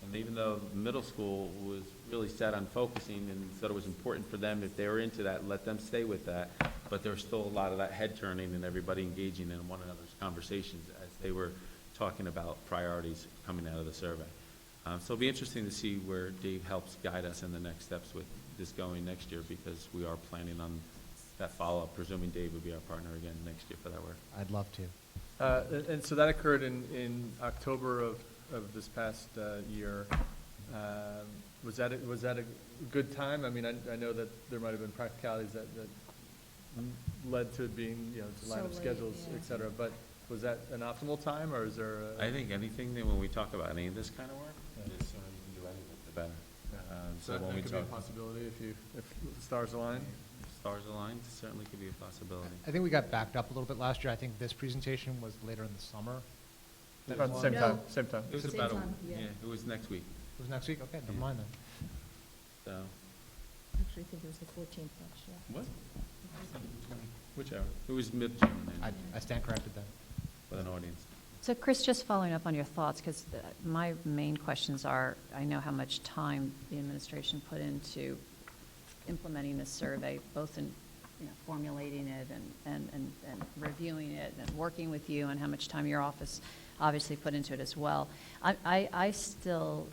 And even though middle school was really set on focusing and thought it was important for them, if they were into that, let them stay with that. But there was still a lot of that head turning and everybody engaging in one another's conversations as they were talking about priorities coming out of the survey. So it'll be interesting to see where Dave helps guide us in the next steps with this going next year, because we are planning on that follow-up, presuming Dave would be our partner again next year for that work. I'd love to. And so that occurred in October of this past year. Was that a good time? I mean, I know that there might have been practicalities that led to it being, to line So up late, schedules, yeah. et cetera. But was that an optimal time, or is there a? I think anything that when we talk about any of this kind of work, the sooner you can do anything, the better. So when that we could be a talk, possibility if the stars align? stars aligned, certainly could be a possibility. I think we got backed up a little bit last year. I think this presentation was later in the summer. Around the same No. time, same time. It was Same about time, yeah. it was next week, It was next week? Okay, never Yeah. mind then. so. Actually, I think it was the 14th next year. What? Whichever. It was mid-June then, I stand corrected then. with an audience. So Chris, just following up on your thoughts, because my main questions are, I know how much time the administration put into implementing this survey, both in, formulating it and reviewing it and working with you, and how much time your office obviously put into it as well. I still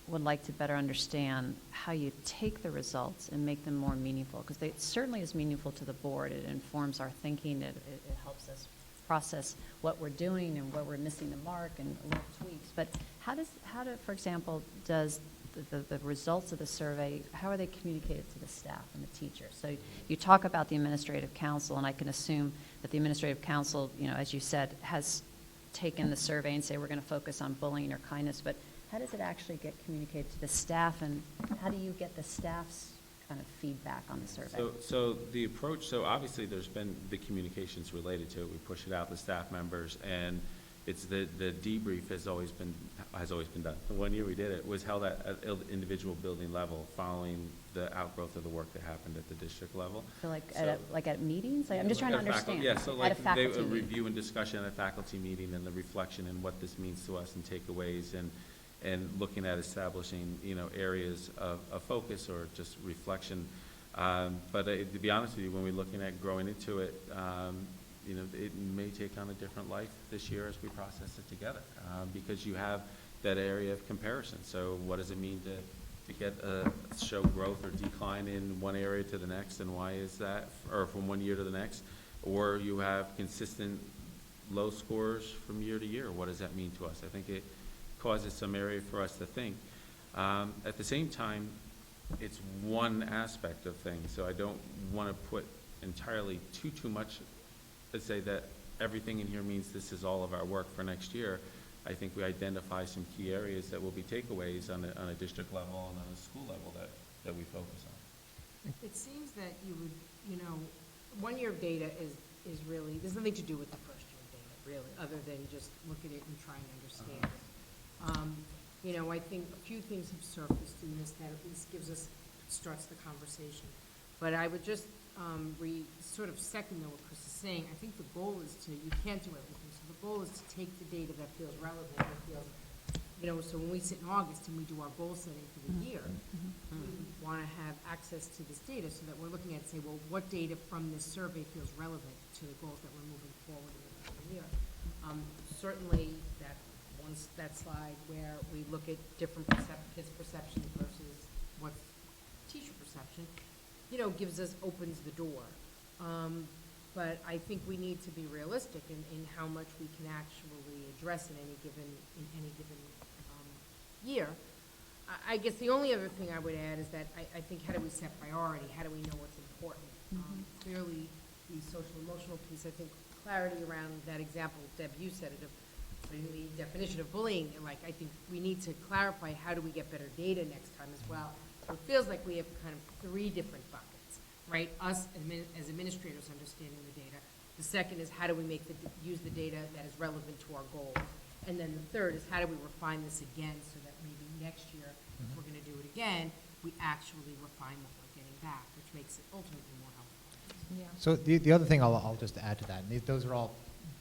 would like to better understand how you take the results and make them more meaningful, because it certainly is meaningful to the board. It informs our thinking. It helps us process what we're doing and where we're missing the mark and little tweaks. But for example, does the results of the survey, how are they communicated to the staff and the teachers? So you talk about the administrative council, and I can assume that the administrative council, as you said, has taken the survey and say we're going to focus on bullying or kindness, but how does it actually get communicated to the staff, and how do you get the staff's kind of feedback on the survey? So the approach, so obviously there's been the communications related to it. We push it out to staff members, and it's the debrief has always been done. The 1 year we did it was held at individual building level, following the outgrowth of the work that happened at the district level. So So- at meetings? I'm just trying to At a faculty- understand. Yeah, so At like a faculty a meeting. review and discussion at a faculty meeting, and the reflection and what this means to us and takeaways, and looking at establishing, areas of focus or just reflection. But to be honest with you, when we're looking at growing into it, it may take on a different life this year as we process it together, because you have that area of comparison. So what does it mean to show growth or decline in one area to the next, and why is that, or from 1 year to the next? Or you have consistent low scores from year to year. What does that mean to us? I think causes some area for us to think. At the same time, it's one aspect of things, so I don't want to put entirely too much to say that everything in here means this is all of our work for next year. I think we identify some key areas that will be takeaways on a district level and on a school level that we focus on. It seems that you would, one-year data is really, there's nothing to do with the first-year data, really, other than just look at it and try and understand it. I think a few things have surfaced in this that at least starts the conversation. But I would just sort of second though what Chris is saying. I think the goal is you can't do everything. So the goal is to take the data that feels relevant, that feels, so when we sit in August and we do our goal setting for the year, we want to have access to this data so that we're looking at, say, well, what data from this survey feels relevant to the goals that we're moving forward in the year? Certainly that slide where we look at different kids' perceptions versus what's teacher perception, opens the door. But I think we need to be realistic in how much we can actually address in any given year. I guess the only other thing I would add is that I think how do we set priority? How do we know what's important? Clearly, the social emotional piece, I think clarity around that example, Deb, you said it, of the definition of bullying, I think we need to clarify how do we get better data next time as well. So it feels like we have kind of three different buckets, right? Us as administrators understanding the data. The second is how do we use the data that is relevant to our goals. And then the third is how do we refine this again so that maybe next year, if we're going to do it again, we actually refine what we're getting back, which makes it ultimately more helpful. Yeah. So the other thing I'll just add to that, and those are all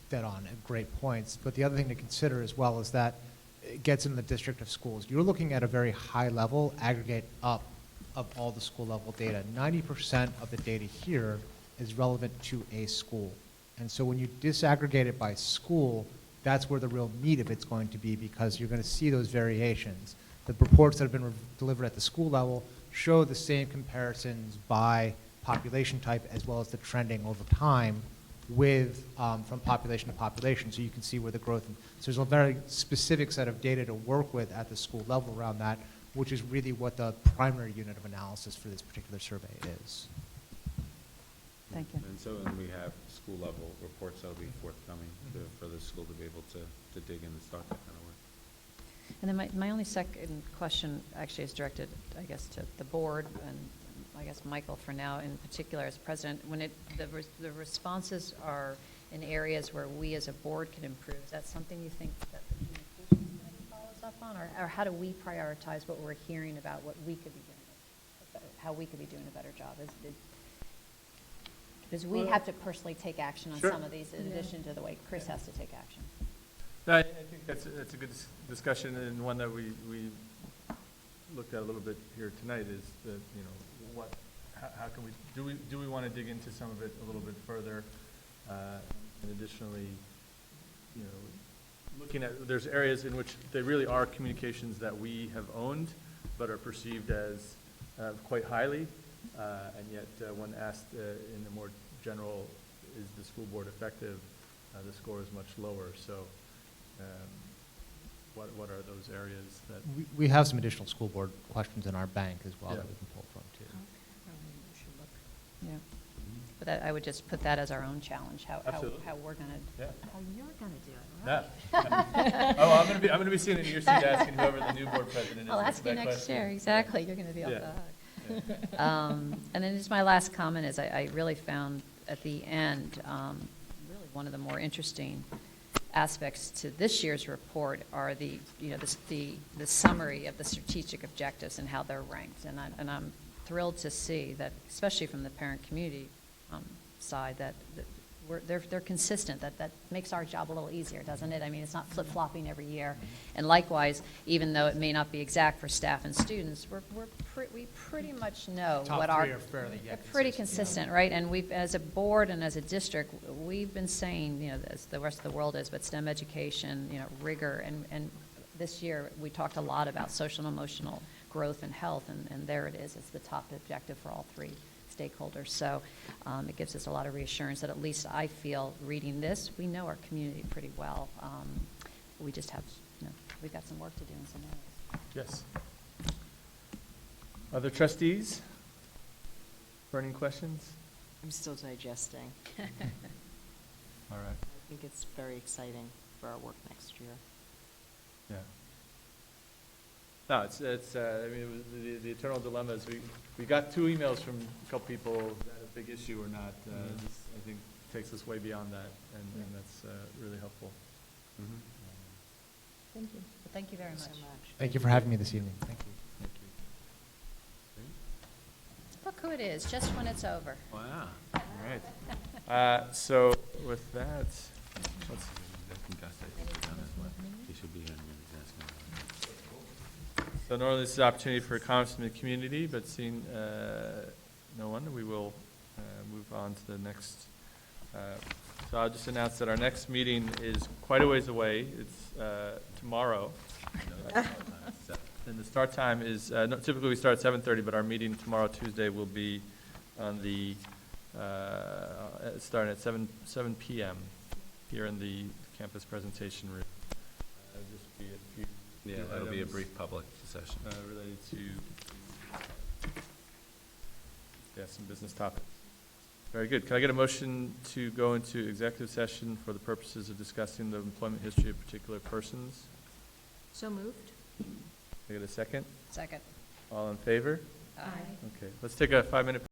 dead on and great points, but the other thing to consider as well is that it gets in the district of schools. You're looking at a very high level, aggregate up of all the school level data. 90% of the data here is relevant to a school. And so when you disaggregate it by school, that's where the real meat of it's going to be, because you're going to see those variations. The reports that have been delivered at the school level show the same comparisons by population type as well as the trending over time with from population to population, so you can see where the growth. So there's a very specific set of data to work with at the school level around that, which is really what the primary unit of analysis for this particular survey is. Thank you. And so we have school level reports that'll be forthcoming for the school to be able to dig in and start that kind of work. And then my only second question actually is directed, I guess, to the board, and I guess Michael for now in particular as president. When the responses are in areas where we as a board can improve, is that something you think that the communication committee follows up on? Or how do we prioritize what we're hearing about what we could be doing, how we could be doing a better job? Because we have to personally take action on Sure. some of these in addition to the way Chris has to take action. No, I think that's a good discussion, and one that we looked at a little bit here tonight is the, how can do we want to dig into some of it a little bit further? And additionally, looking at, there's areas in which they really are communications that we have owned, but are perceived as quite highly, and yet when asked in a more general, is the school board effective, the score is much lower. So what are those areas that? We have some additional school board questions in our bank as well Yeah. that we can pull from too. Yeah. But that, I would just put that as our own challenge, how Absolutely. we're going to, Yeah. how you're going to do it, Yeah. right? Oh, I'm gonna be sitting in your seat asking whoever the new board president is. I'll ask you that next question. year, exactly, you're going to be off Yeah. the hook. And then just my last comment is I really found at the end, really one of the more interesting aspects to this year's report are the summary of the strategic objectives and how they're ranked. And I'm thrilled to see that, especially from the parent community side, that they're consistent. That makes our job a little easier, doesn't it? I mean, it's not flip-flopping every year. And likewise, even though it may not be exact for staff and students, we pretty much know Top what three are fairly, yeah, they're pretty consistent, consistent, right? And we've, as a board and as a district, we've been saying, as the rest of the world is, but STEM education, rigor, and this year we talked a lot about social and emotional growth and health, and there it is. It's the top objective for all three stakeholders. So it gives us a lot of reassurance that at least I feel reading this, we know our community pretty well. We just have you know, we've got some work to do in some areas. Yes. Other trustees? Burning questions? I'm still digesting. All right, I think it's very exciting for our work next year. yeah. No, it's, I mean, it was the eternal dilemma is we got 2 emails from a couple people, is that a big issue or not? This, I think, takes us way beyond that, and that's really helpful. Mhm. Thank you. But thank you very Thank much. you so much. Thank you for having me this evening. Thank you. Thank you. Look who it is, just when it's over. Wow. All right. So with that, let's, He should be here in a minute. so normally this is an opportunity for comments from the community, but seeing no one, we will move on to the next. So I'll just announce that our next meeting is quite a ways away. It's tomorrow. And the start time is, no, typically we start at 7:30, but our meeting tomorrow, Tuesday, will be on the, starting at 7 p.m. here in the campus presentation room. Just be a few. Yeah, that'll be a items, brief public session. related to, some business topics. Very good. Can I get a motion to go into executive session for the purposes of discussing the employment history of particular persons? So moved? Can I get a second? Second. All in favor? Aye. Okay, let's take a 5-minute